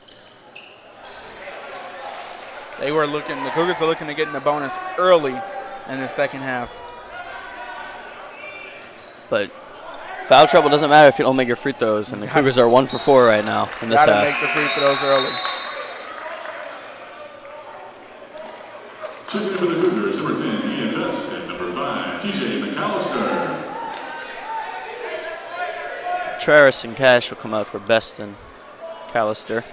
The Cougars are looking to get in the bonus early in the second half. But foul trouble doesn't matter if you don't make your free throws, and the Cougars are 1 for 4 right now in this half. Gotta make the free throws early. Checking in for the Cougars, number 10, Ian Best, and number 5, TJ McAllister. Travis and Cash will come out for Best and McAllister.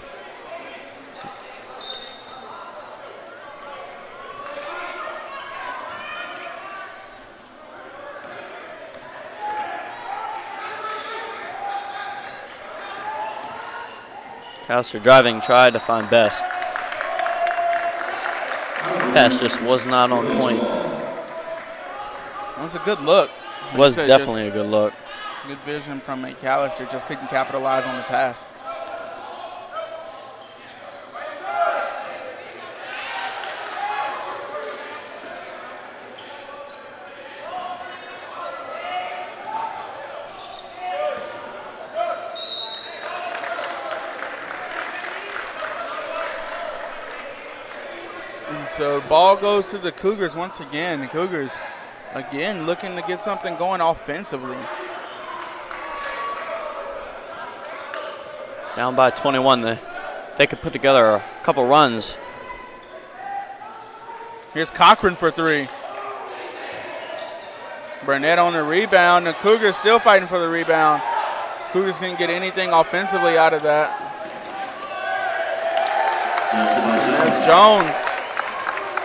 McAllister driving, tried to find Best. Pass just was not on point. That was a good look. Was definitely a good look. Good vision from McAllister, just couldn't capitalize on the pass. And so ball goes to the Cougars once again. The Cougars, again, looking to get something going offensively. Down by 21. They could put together a couple runs. Here's Cochran for 3. Burnett on the rebound. The Cougars still fighting for the rebound. Cougars can get anything offensively out of that. That's Jones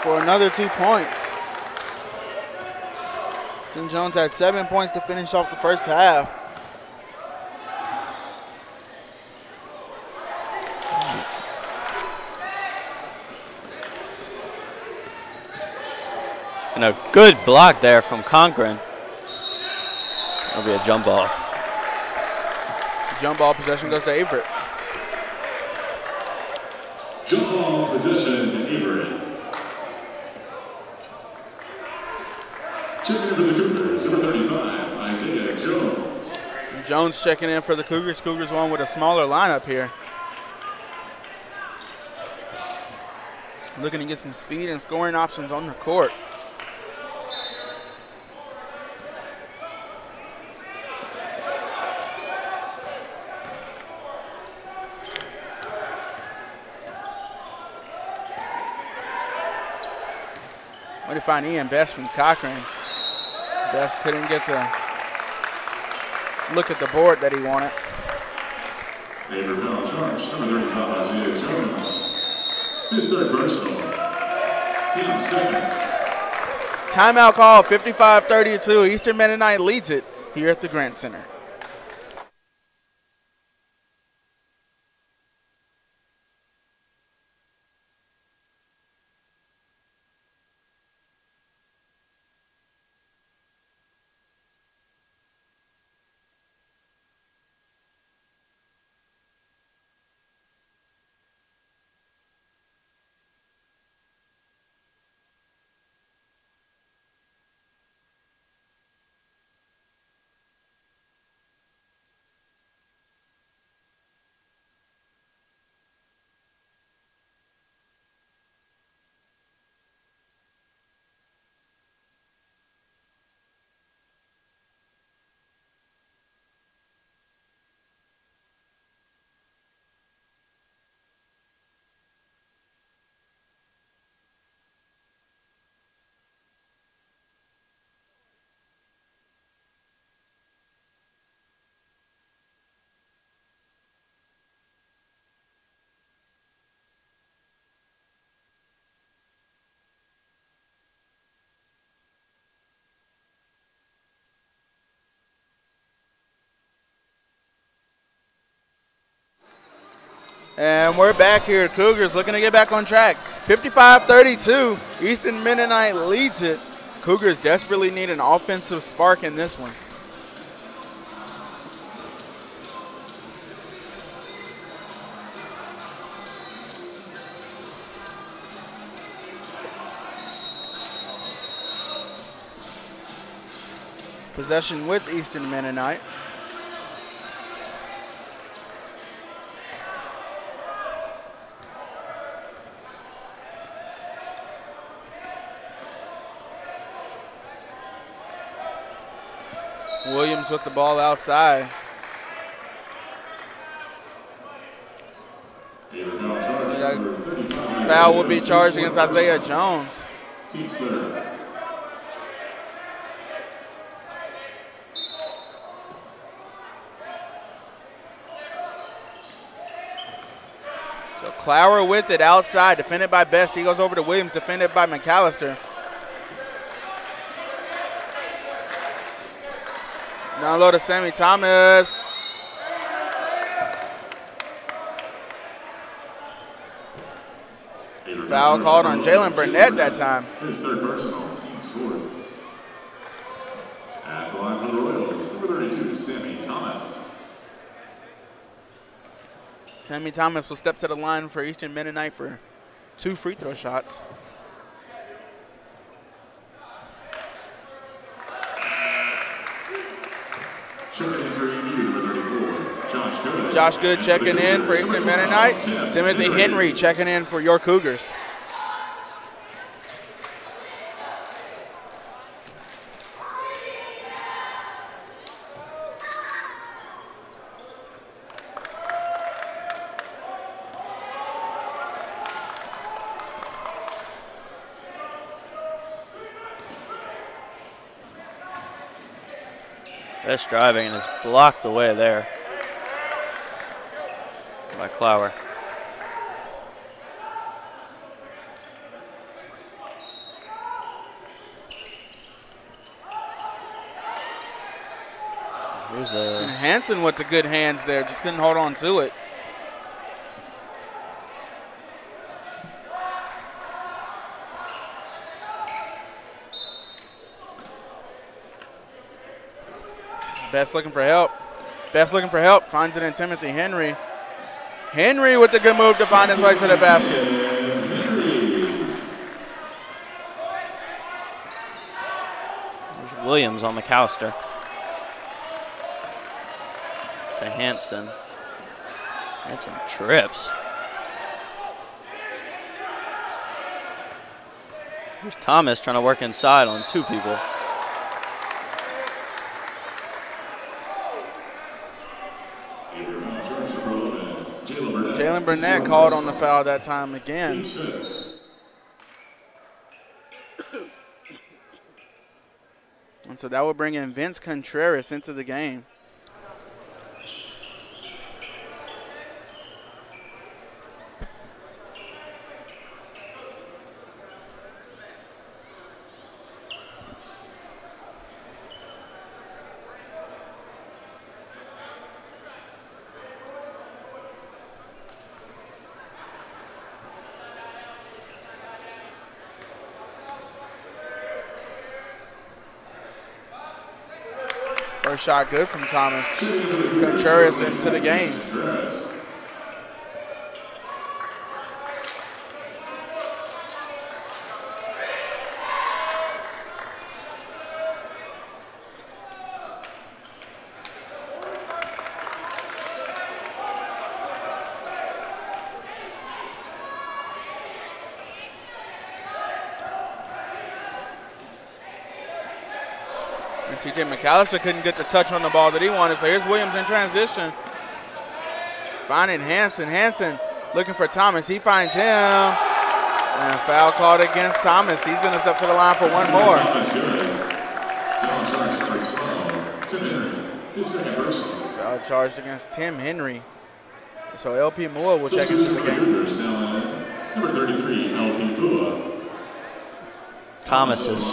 for another 2 points. Tim Jones had 7 points to finish off the first half. And a good block there from Cochran. That'll be a jump ball. Jump ball possession goes to Averett. Jump ball possession, Averett. Checking in for the Cougars, number 35, Isaiah Jones. Jones checking in for the Cougars. Cougars won with a smaller lineup here. Looking to get some speed and scoring options on the court. Way to find Ian Best from Cochran. Best couldn't get the look at the board that he wanted. Averett foul charge, number 35, Isaiah Jones. His third personal. Team second. Timeout call, 55-32. Eastern Mennonite leads it here at the Grant Center. And we're back here. Cougars looking to get back on track. 55-32. Easton Mennonite leads it. Cougars desperately need an offensive spark in this one. Possession with Easton Mennonite. Williams with the ball outside. Foul will be charged against Isaiah Jones. Team's third. So Clower with it outside, defended by Best. He goes over to Williams, defended by McAllister. Down low to Sammy Thomas. Foul called on Jalen Burnett that time. His third personal, team's fourth. At the line for the Royals, number 32, Sammy Thomas. Sammy Thomas will step to the line for Eastern Mennonite for 2 free throw shots. Josh Good checking in for Eastern Mennonite. Timothy Henry checking in for your Cougars. Best driving, and it's blocked away there by Clower. Here's and Hansen with the good hands there, just couldn't hold on to it. Best looking for help. Best looking for help. Finds it in Timothy Henry. Henry with the good move to find his way to the basket. There's Williams on McAllister. To Hansen. Hansen trips. Here's Thomas trying to work inside on 2 people. Jalen Burnett called on the foul that time again. And so that will bring in Vince Contreras into the game. First shot good from Thomas. Contreras into the game. TJ McAllister couldn't get the touch on the ball that he wanted, so here's Williams in transition. Finding Hansen. Hansen looking for Thomas. He finds him. And foul called against Thomas. He's going to step to the line for one more. Foul charged against Tim Henry. So LP Moore will check into the game. Number 33, LP Moore. Thomas is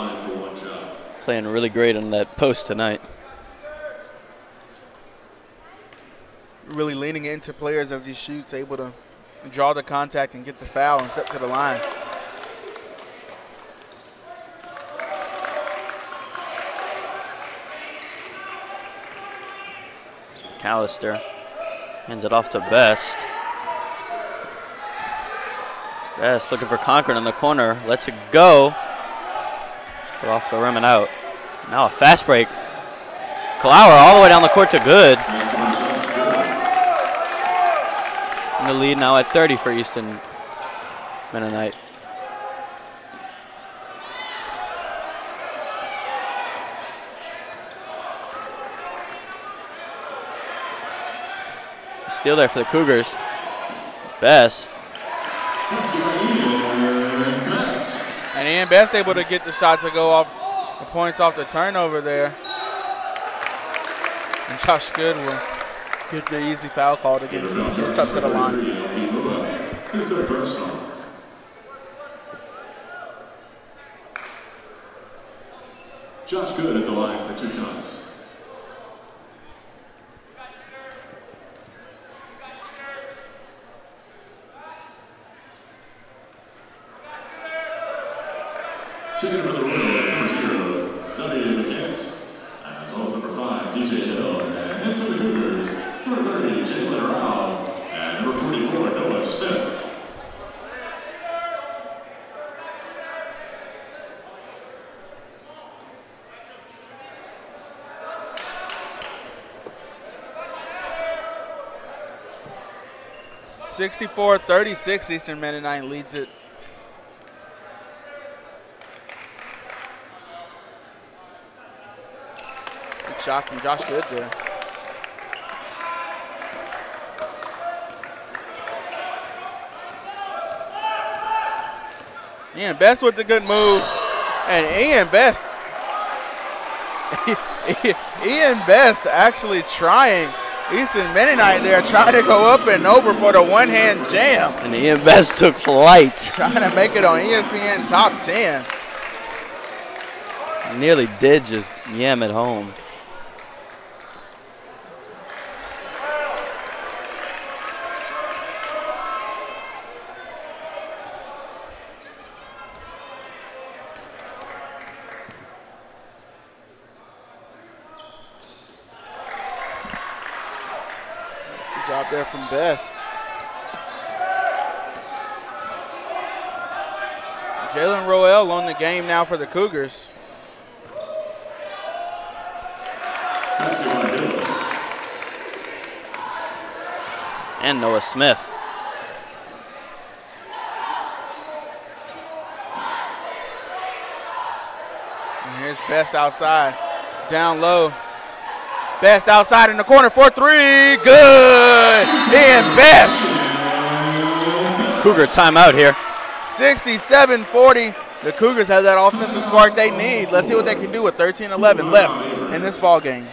playing really great on that post tonight. Really leaning into players as he shoots, able to draw the contact and get the foul and step to the line. Callister hands it off to Best. Best looking for Concord in the corner. Lets it go. Put off the rim and out. Now a fast break. Klauer all the way down the court to good. And the lead now at 30 for Easton Mennonite. Steal there for the Cougars. Best. And Ian Best able to get the shot to go off the points off the turnover there. And Josh Good will get the easy foul called against him. He'll step to the line. Here's their first one. Josh Good at the line for 2 shots. Checking for the Royals, number 0, Sonny McCants, as well as number 5, DJ Hill, and for the Cougars, number 30, Jalen Rao, and number 44, Noah Smith. (64-36) Eastern Mennonite leads it. Shot from Josh Good there. Ian Best with the good move. And Ian Best actually trying. Easton Mennonite there trying to go up and over for the one-hand jam. And Ian Best took flight. Trying to make it on ESPN Top 10. Nearly did just yam it home. Job there from Best. Jalen Roel on the game now for the Cougars. And Noah Smith. And here's Best outside, down low. Best outside in the corner for 3, good! And Best. Cougar timeout here. 67-40. The Cougars have that offensive spark they need. Let's see what they can do with 13-11 left in this ball game.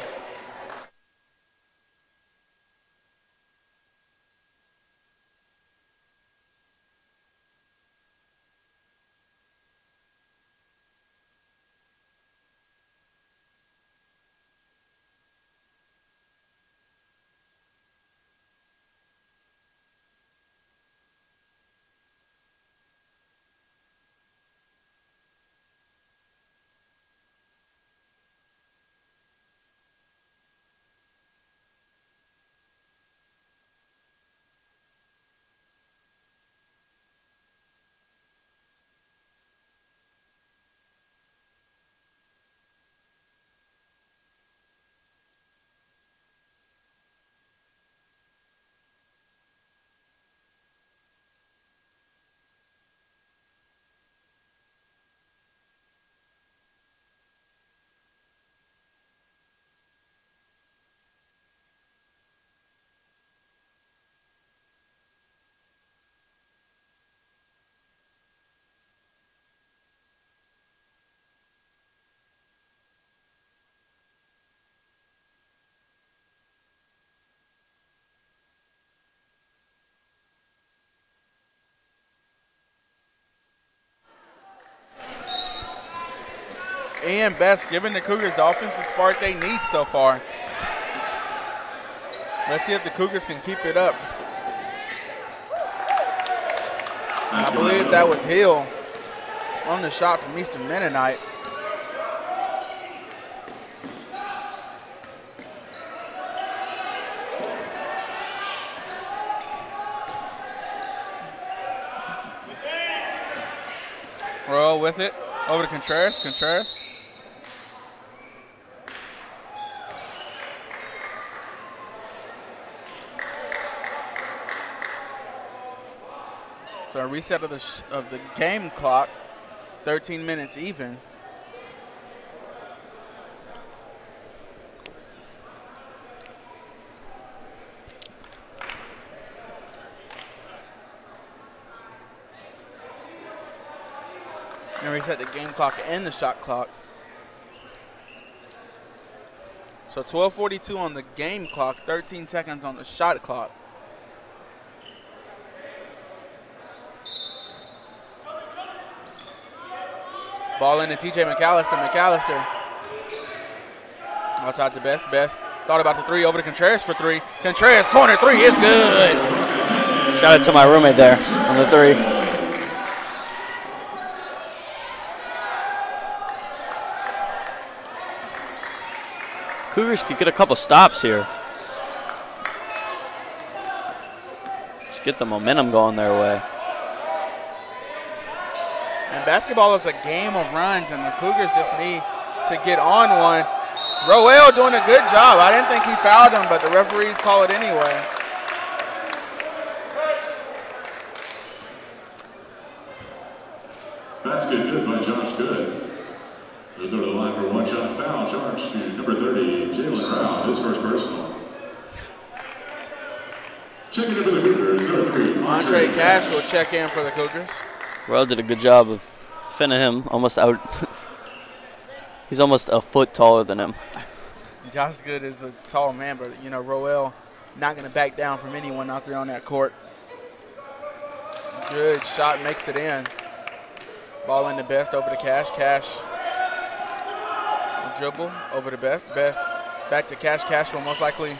Ian Best giving the Cougars the offensive spark they need so far. Let's see if the Cougars can keep it up. I believe that was Hill on the shot from Eastern Mennonite. Royal with it. Over to Contreras. Contreras. So a reset of the game clock, 13 minutes even. And reset the game clock and the shot clock. So 12:42 on the game clock, 13 seconds on the shot clock. Ball into TJ McAllister. McAllister outside the best. Best thought about the three. Over to Contreras for three. Contreras corner three is good. Shout out to my roommate there on the three. Cougars could get a couple stops here. Just get the momentum going their way. And basketball is a game of runs, and the Cougars just need to get on one. Roel doing a good job. I didn't think he fouled him, but the referees call it anyway. Basket good by Josh Good. He'll go to the line for one shot foul charge to number 30, Jalen Rao, his first personal. Checking in for the Cougars, number 3, Andre Cash will check in for the Cougars. Royal did a good job of finning him almost out. He's almost a foot taller than him. Josh Good is a tall man, but, you know, Roel not going to back down from anyone out there on that court. Good shot, makes it in. Ball in the Best, over to Cash. Cash dribble, over to Best. Best back to Cash. Cash will most likely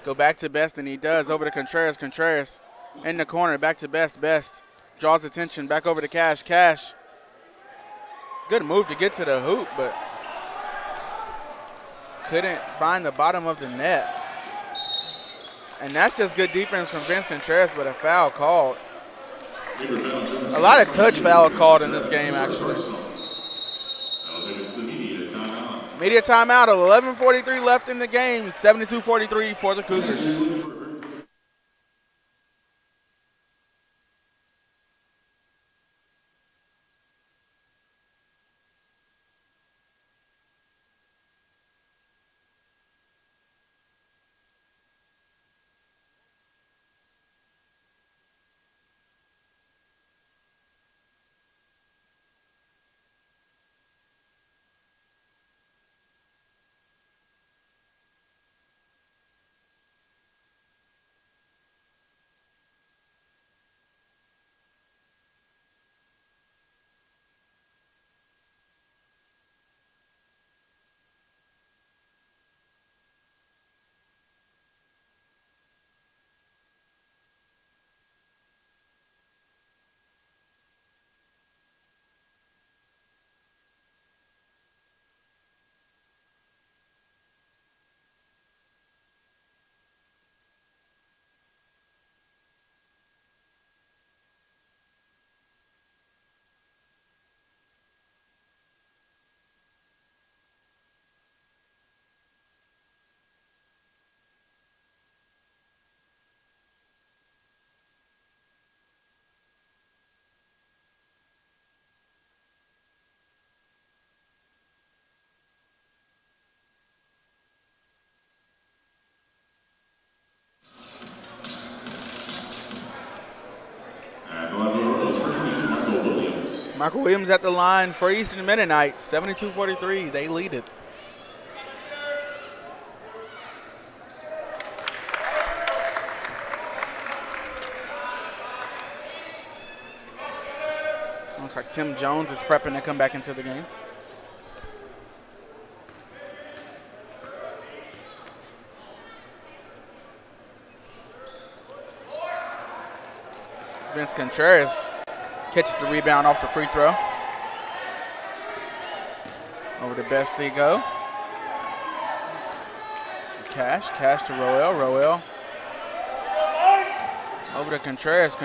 go back to Best, and he does. Over to Contreras. Contreras in the corner, back to Best. Best draws attention, back over to Cash. Cash, good move to get to the hoop, but couldn't find the bottom of the net. And that's just good defense from Vince Contreras, but a foul called. A lot of touch fouls called in this game, actually. Media timeout, 11:43 left in the game, 72-43 for the Cougars. Michael Williams at the line for Eastern Mennonite, 72-43. They lead it. Looks like Tim Jones is prepping to come back into the game. Vince Contreras catches the rebound off the free throw. Over to Best they go. Cash to Roel. Over to Contreras.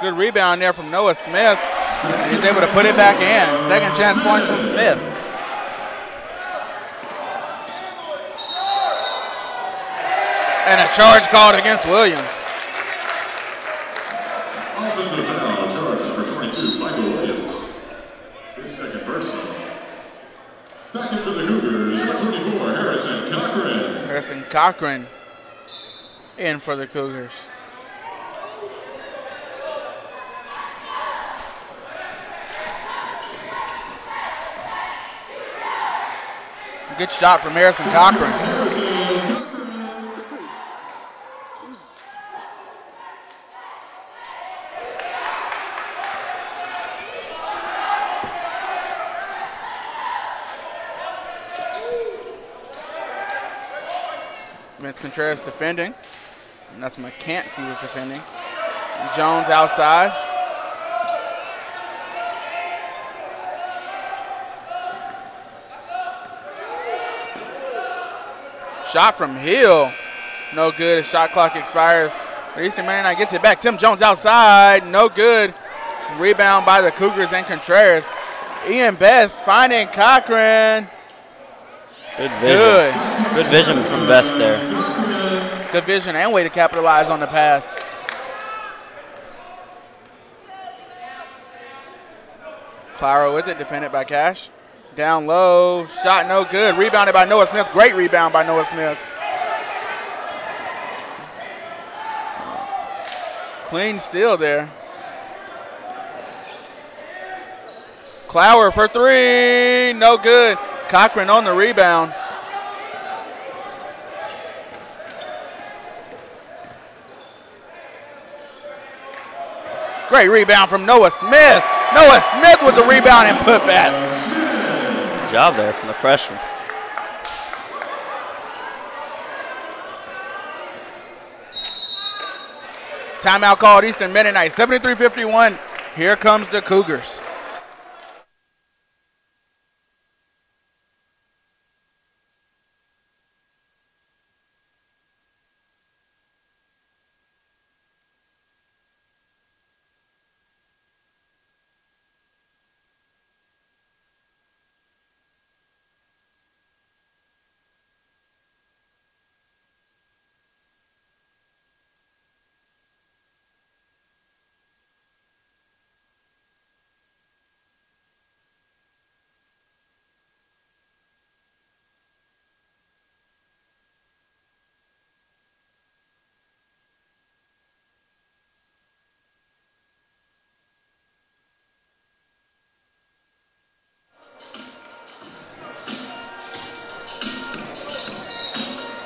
Good rebound there from Noah Smith. And he's able to put it back in. Second chance points from Smith. And a charge called against Williams. Offensive foul, charge number 22, Michael Williams. His second personal. Back into the Cougars, number 24, Harrison Cochran in for the Cougars. Good shot from Harrison Cochran. Vince Contreras defending. And that's McCancy was defending. Jones outside. Shot from Hill. No good. His shot clock expires. Eastern Mennonite gets it back. Tim Jones outside. No good. Rebound by the Cougars and Contreras. Ian Best finding Cochran. Good vision. Good vision from Best there. Good vision and way to capitalize on the pass. Clara with it, defended by Cash. Down low, shot no good. Rebounded by Noah Smith. Great rebound by Noah Smith. Clean steal there. Clower for three, no good. Cochran on the rebound. Great rebound from Noah Smith. Noah Smith with the rebound and put back. Good job there from the freshman. Timeout called Eastern Mennonite, 73-51. Here comes the Cougars.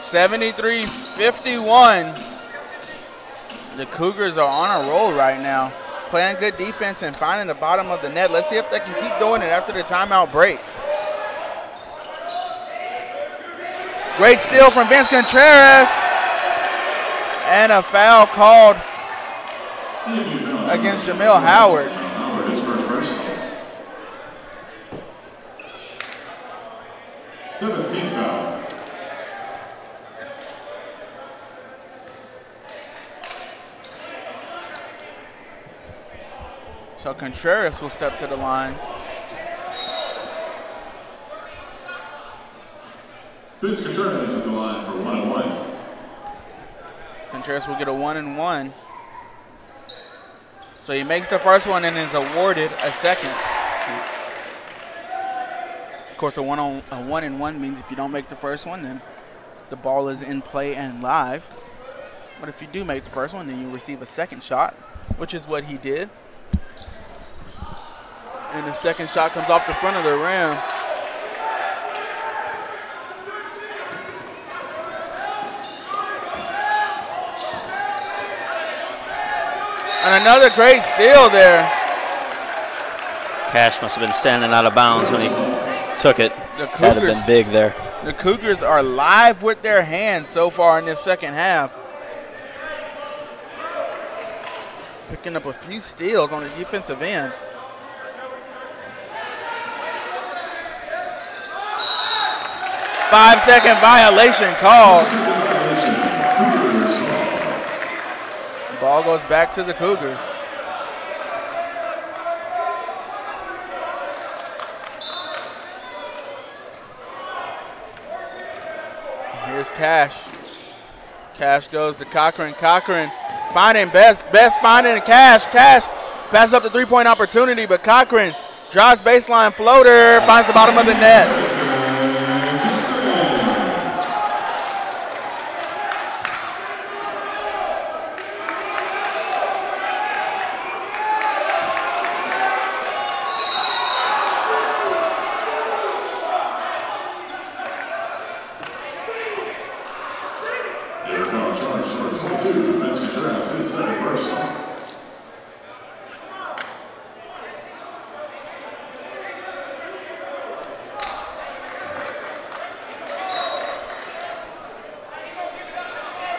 (73-51). The Cougars are on a roll right now, playing good defense and finding the bottom of the net. Let's see if they can keep doing it after the timeout break. Great steal from Vince Contreras, and a foul called against Jamil Howard. So Contreras will step to the line. Vince Contreras at the line for 1-and-1. Contreras will get a 1-and-1. So he makes the first one and is awarded a second. Of course, a 1-and-1 means if you don't make the first one, then the ball is in play and live. But if you do make the first one, then you receive a second shot, which is what he did. And the second shot comes off the front of the rim. And another great steal there. Cash must have been standing out of bounds when he took it. That would have been big there. The Cougars are live with their hands so far in this second half. Picking up a few steals on the defensive end. Five-second violation called. Ball goes back to the Cougars. Here's Cash. Cash goes to Cochran. Cochran finding Best finding Cash. Cash passes up the three-point opportunity, but Cochran drives baseline floater, finds the bottom of the net.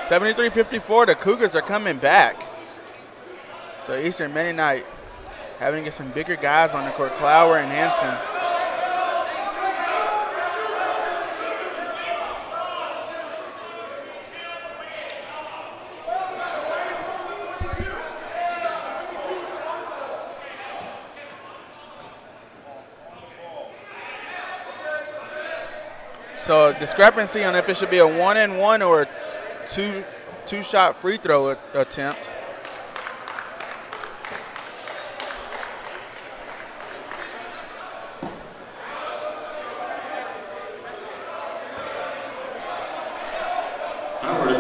(73-54), the Cougars are coming back. So Eastern Mennonite having to get some bigger guys on the court, Clower and Hanson. So discrepancy on if it should be a 1-and-1 or two-shot free throw attempt.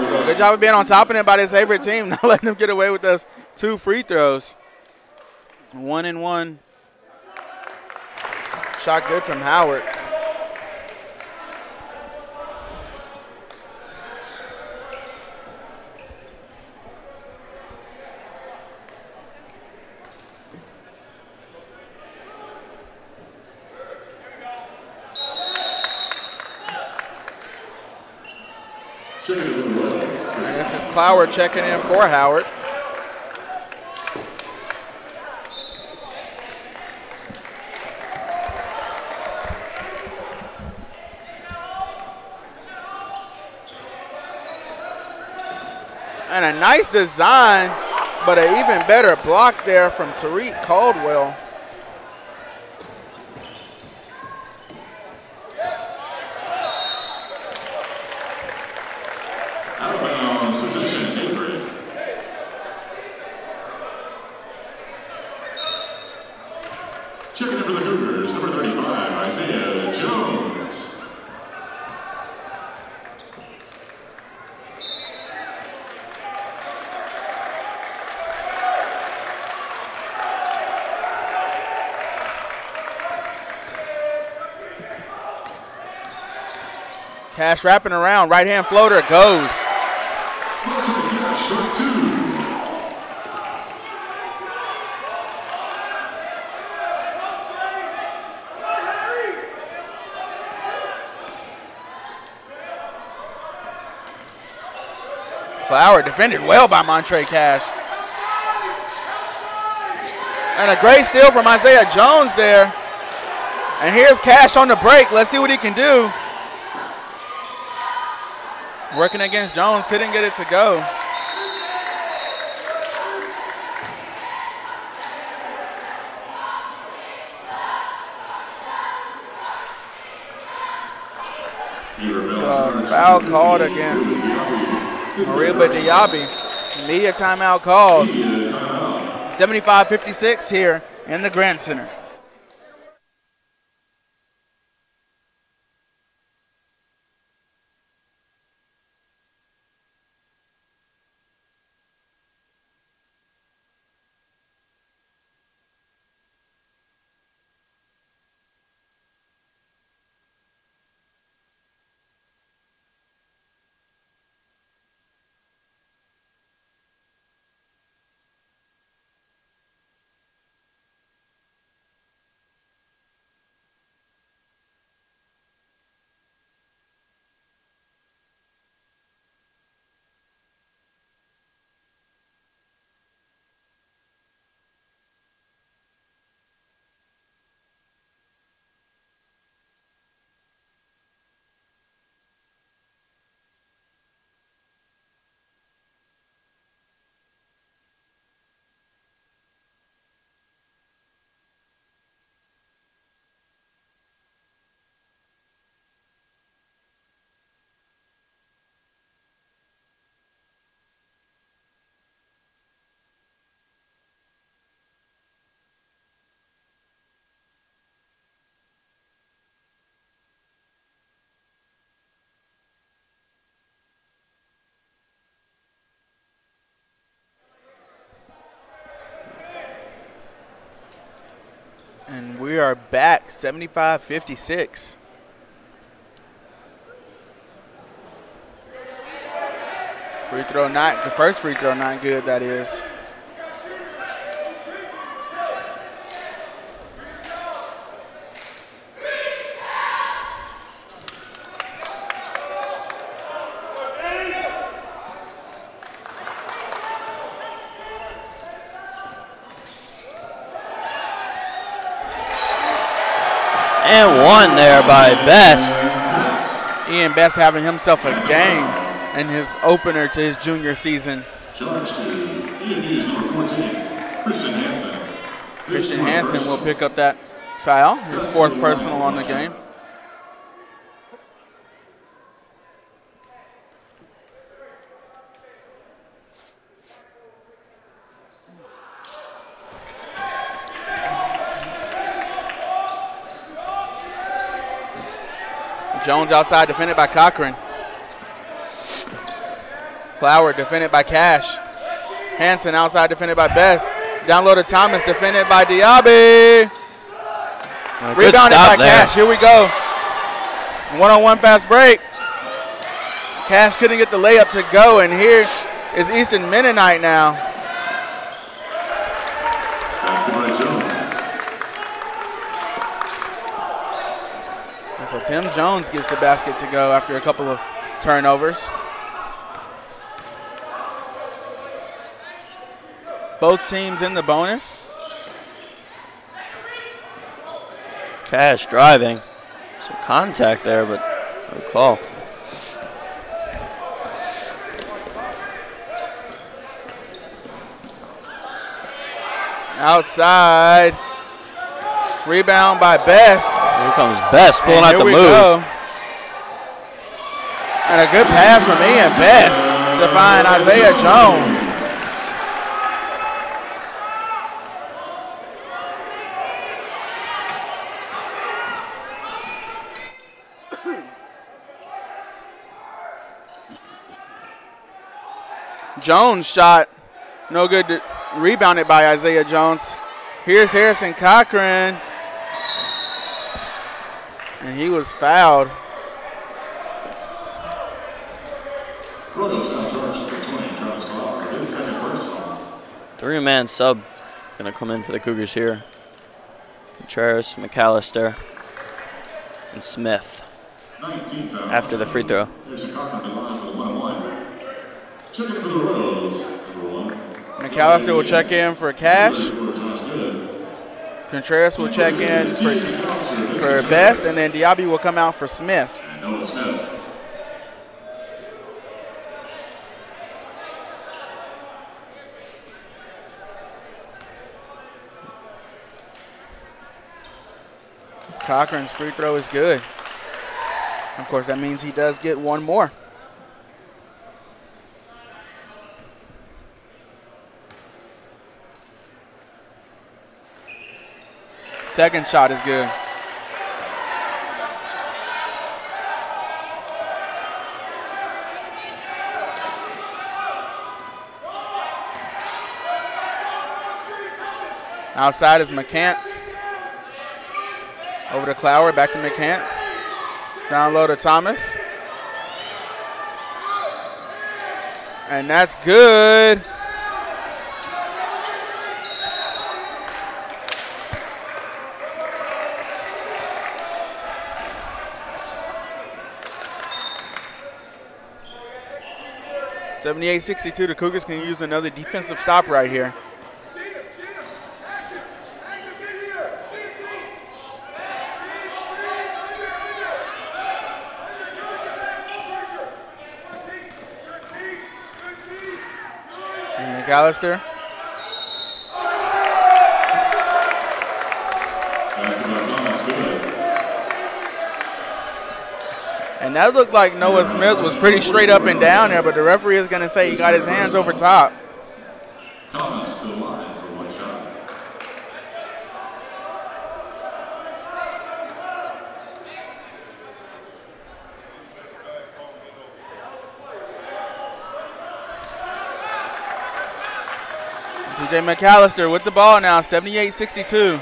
So good job of being on top of it by this Averett team, not letting them get away with those 2 free throws. 1-and-1. Shot good from Howard. And this is Clower checking in for Howard. And a nice design, but an even better block there from Tariq Caldwell. Checking in for the Cougars, number 35, Isaiah Jones. Cash wrapping around, right hand floater goes. Flower defended well by Montre Cash. And a great steal from Isaiah Jones there. And here's Cash on the break. Let's see what he can do. Working against Jones, couldn't get it to go. So foul called against Mariba Diaby. Media timeout called. 75-56 here in the Grant Center. are back, 75-56. Free throw not, the first free throw not good, that is. And one there by Best. Ian Best having himself a game in his opener to his junior season. Charge to EMU's number 14, Christian Hansen. Christian Hansen will pick up that foul, his fourth personal on the game. Jones outside, defended by Cochran. Flower defended by Cash. Hansen outside, defended by Best. Down low to Thomas, defended by Diaby. Rebounded by Cash. Here we go. One-on-one fast break. Cash couldn't get the layup to go, and here is Eastern Mennonite now. And so Tim Jones gets the basket to go after a couple of turnovers. Both teams in the bonus. Cash driving. Some contact there, but no call. Outside. Rebound by Best. Here comes Best pulling out the move. Go. And a good pass from Ian Best to find Isaiah Jones. Jones shot, no good, rebounded by Isaiah Jones. Here's Harrison Cochran, and he was fouled. Three-man sub gonna come in for the Cougars here. Contreras, McAllister, and Smith after the free throw. McAllister will check in for Cash. Contreras will check in for Best, and then Diaby will come out for Smith. Cochran's free throw is good. Of course, that means he does get one more. Second shot is good. Outside is McCants. Over to Clower, back to McCants. Down low to Thomas. And that's good. (78-62). The Cougars can use another defensive stop right here. And McAllister. And that looked like Noah Smith was pretty straight up and down there, but the referee is going to say he got his hands over top. Thomas to the line for one shot. TJ McAllister with the ball now, 78-62.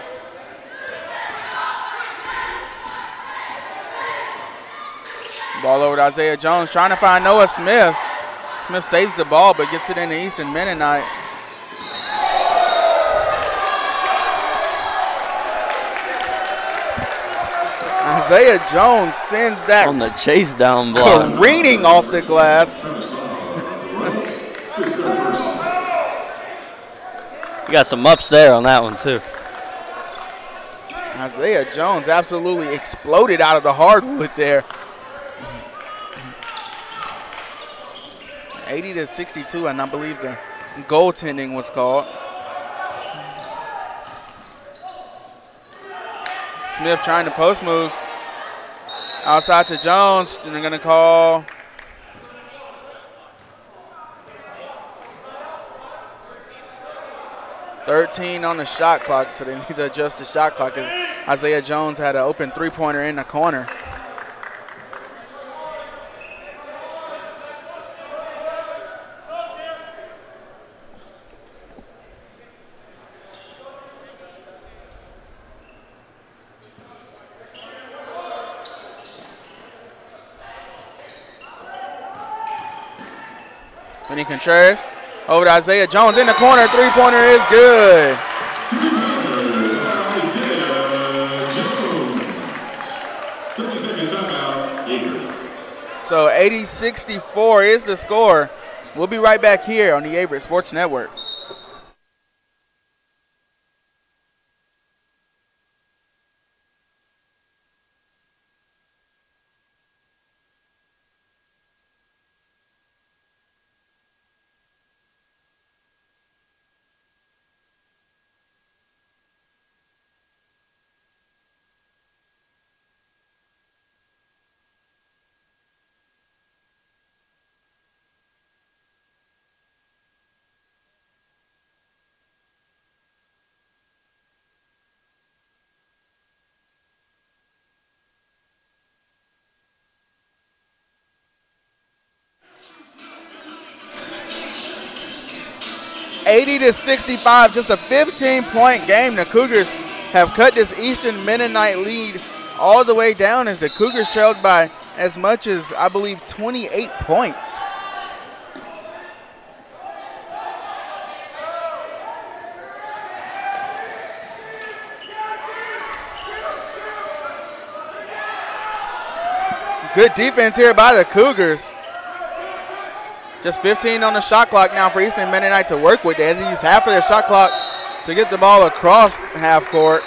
Ball over to Isaiah Jones, trying to find Noah Smith. Smith saves the ball, but gets it into Eastern Mennonite. Isaiah Jones sends that on the chase down block, careening off the glass. You got some ups there on that one too. Isaiah Jones absolutely exploded out of the hardwood there. 80-62, and I believe the goaltending was called. Smith trying to post moves. Outside to Jones, and they're going to call. .13 on the shot clock, so they need to adjust the shot clock as Isaiah Jones had an open three-pointer in the corner. Vinny Contreras over to Isaiah Jones in the corner. Three-pointer is good. So 80-64 is the score. We'll be right back here on the Averett Sports Network. .80-65, just a 15-point game. The Cougars have cut this Eastern Mennonite lead all the way down as the Cougars trailed by as much as, I believe, 28 points. Good defense here by the Cougars. Just 15 on the shot clock now for Eastern Mennonite to work with. They had to use half of their shot clock to get the ball across half court.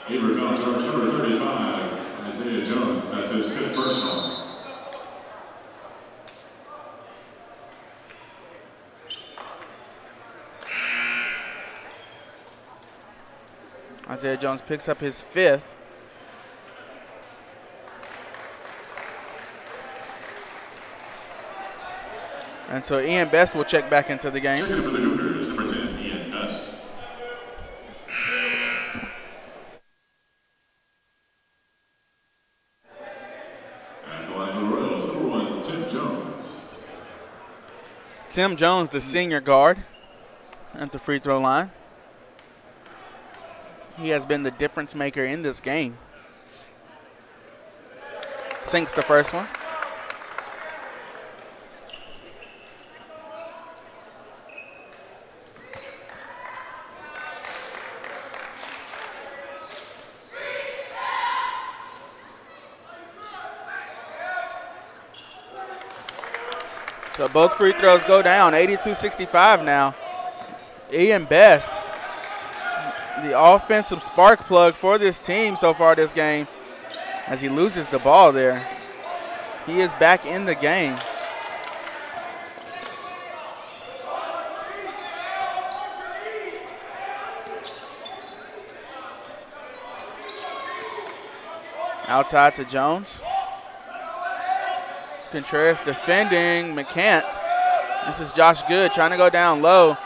Averett foul charge number 35, Isaiah Jones. That's his 5th personal. Isaiah Jones picks up his 5th. And so Ian Best will check back into the game. Checking in for the Cougars, number 10, Ian Best. At the line for the Royals, number 1, Tim Jones. Tim Jones, the senior guard at the free throw line. He has been the difference maker in this game. Sinks the first one. So both free throws go down, 82-65 now. Ian Best, the offensive spark plug for this team so far this game, as he loses the ball there. He is back in the game. Outside to Jones. Contreras defending McCants. This is Josh Good trying to go down low.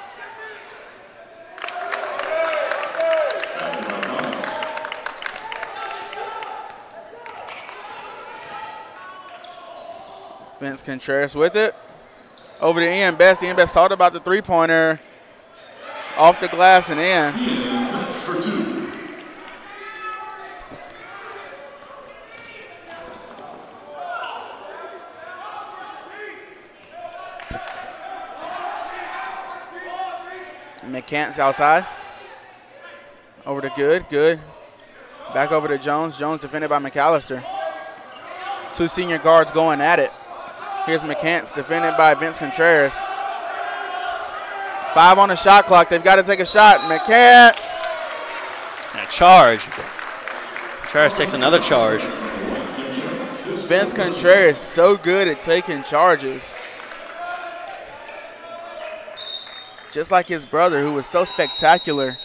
Vince Contreras with it. Over to Ian Best. Ian Best talked about the three-pointer. Off the glass and in. That's for 2. McCants outside. Over to Good. Back over to Jones. Jones defended by McAllister. 2 senior guards going at it. Here's McCants defended by Vince Contreras. 5 on the shot clock. They've got to take a shot. McCants. And a charge. Contreras takes another charge. Vince Contreras so good at taking charges. Just like his brother, who was so spectacular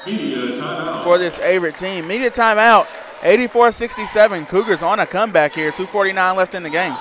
for this Averett team. Media timeout, 84-67. Cougars on a comeback here, 2:49 left in the game.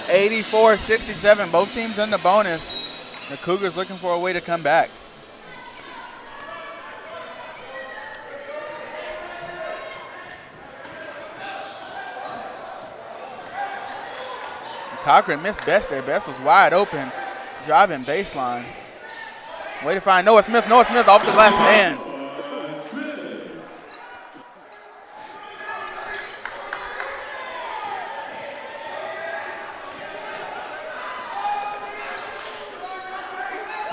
$84-67, both teams in the bonus. The Cougars looking for a way to come back. Cochran missed Best there. Best was wide open, driving baseline. Way to find Noah Smith. Noah Smith off the glass and in.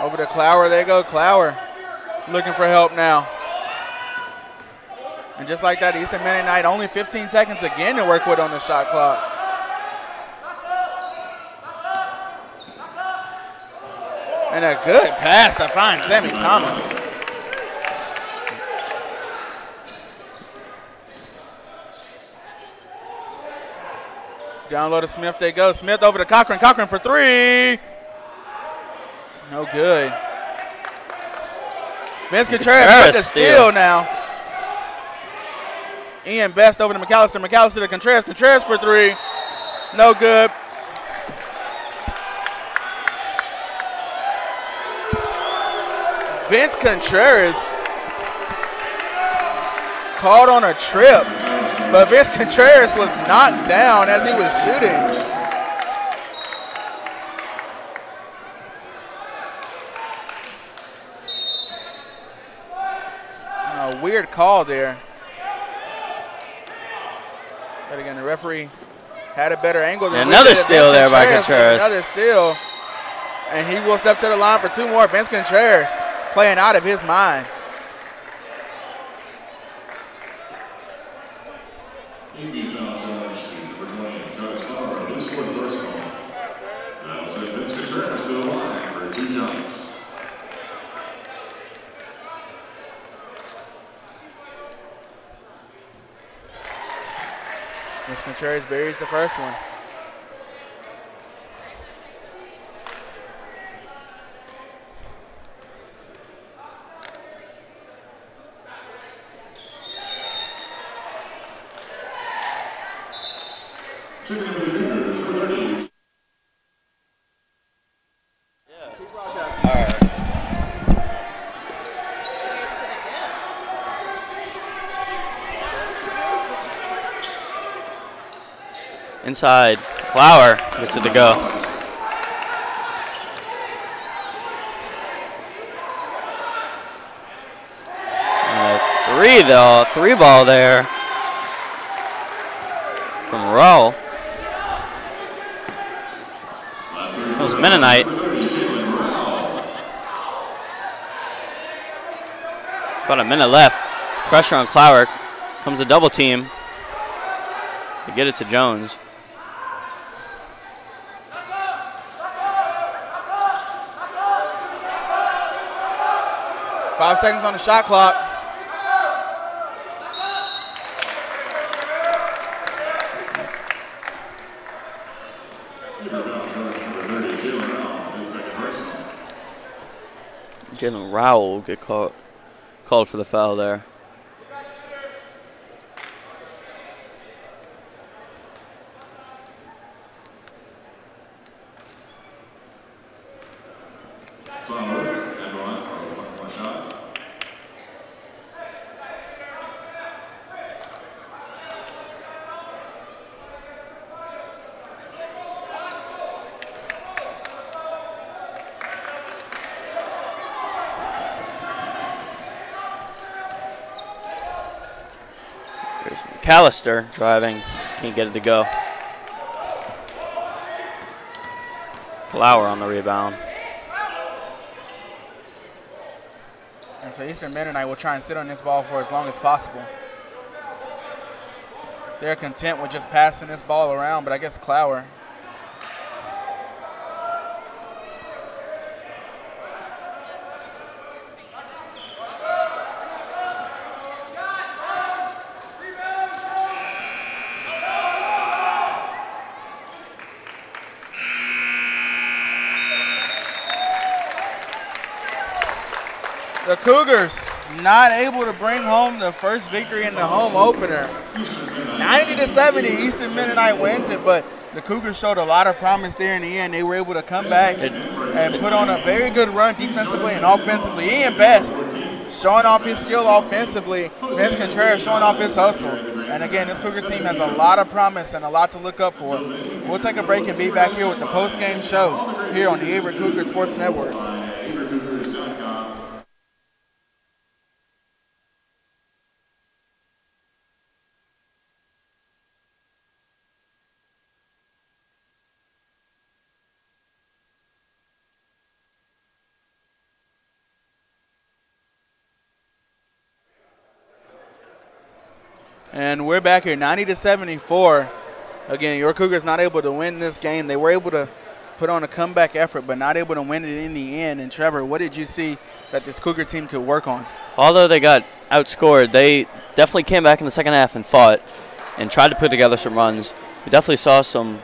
Over to Clower, there you go, Clower looking for help now. And just like that, Eastern Mennonite only 15 seconds again to work with on the shot clock. And a good pass to find Sammy Thomas. Down low to Smith they go. Smith over to Cochran. Cochran for 3. No good. Vince Contreras with the steal now. Ian Best over to McAllister. McAllister to Contreras. Contreras for 3. No good. Vince Contreras caught on a trip, but Vince Contreras was knocked down as he was shooting. A weird call there. But again, the referee had a better angle than another steal there by Contreras. Another steal, and he will step to the line for 2 more. Vince Contreras playing out of his mind. Vince Contreras buries the first one. Inside, Flower gets it to go. three, though. Three ball there from Rowell. That was Mennonite. About a minute left. Pressure on Clower. Comes a double team. They get it to Jones. Five seconds on the shot clock. Jalen Rowell will get called for the foul there. McAllister driving, can't get it to go. Clower on the rebound. And so Eastern Mennonite will try and sit on this ball for as long as possible. They're content with just passing this ball around, but I guess Clower. The Cougars not able to bring home the first victory in the home opener. 90-70, Eastern Mennonite wins it, but the Cougars showed a lot of promise there in the end. They were able to come back and put on a very good run defensively and offensively. Ian Best showing off his skill offensively. Vince Contreras showing off his hustle. And again, this Cougar team has a lot of promise and a lot to look up for. We'll take a break and be back here with the post-game show here on the Averett Cougar Sports Network. And we're back here, 90-74. Again, your Cougars not able to win this game. They were able to put on a comeback effort, but not able to win it in the end. And Trevor, what did you see that this Cougar team could work on? Although they got outscored, they definitely came back in the second half and fought and tried to put together some runs. We definitely saw some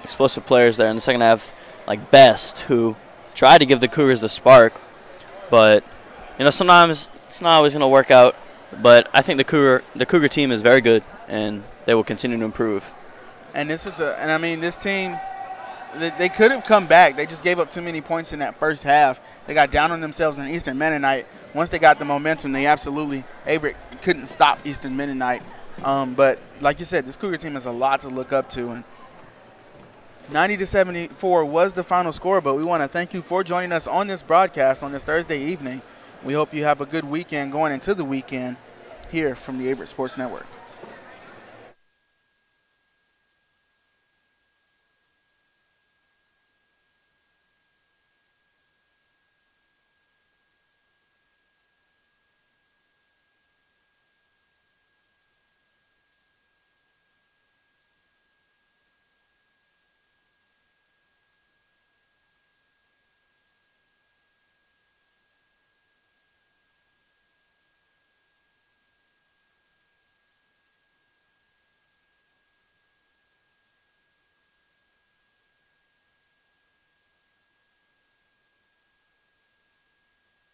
explosive players there in the second half, like Best, who tried to give the Cougars the spark. But, you know, sometimes it's not always going to work out. But I think the Cougar team is very good, and they will continue to improve. And this is this team, they could have come back. They just gave up too many points in that first half. They got down on themselves in Eastern Mennonite. Once they got the momentum, they absolutely, Averett couldn't stop Eastern Mennonite. But like you said, this Cougar team has a lot to look up to. And 90-74 was the final score, but we want to thank you for joining us on this broadcast on this Thursday evening. We hope you have a good weekend going into the weekend here from the Averett Sports Network.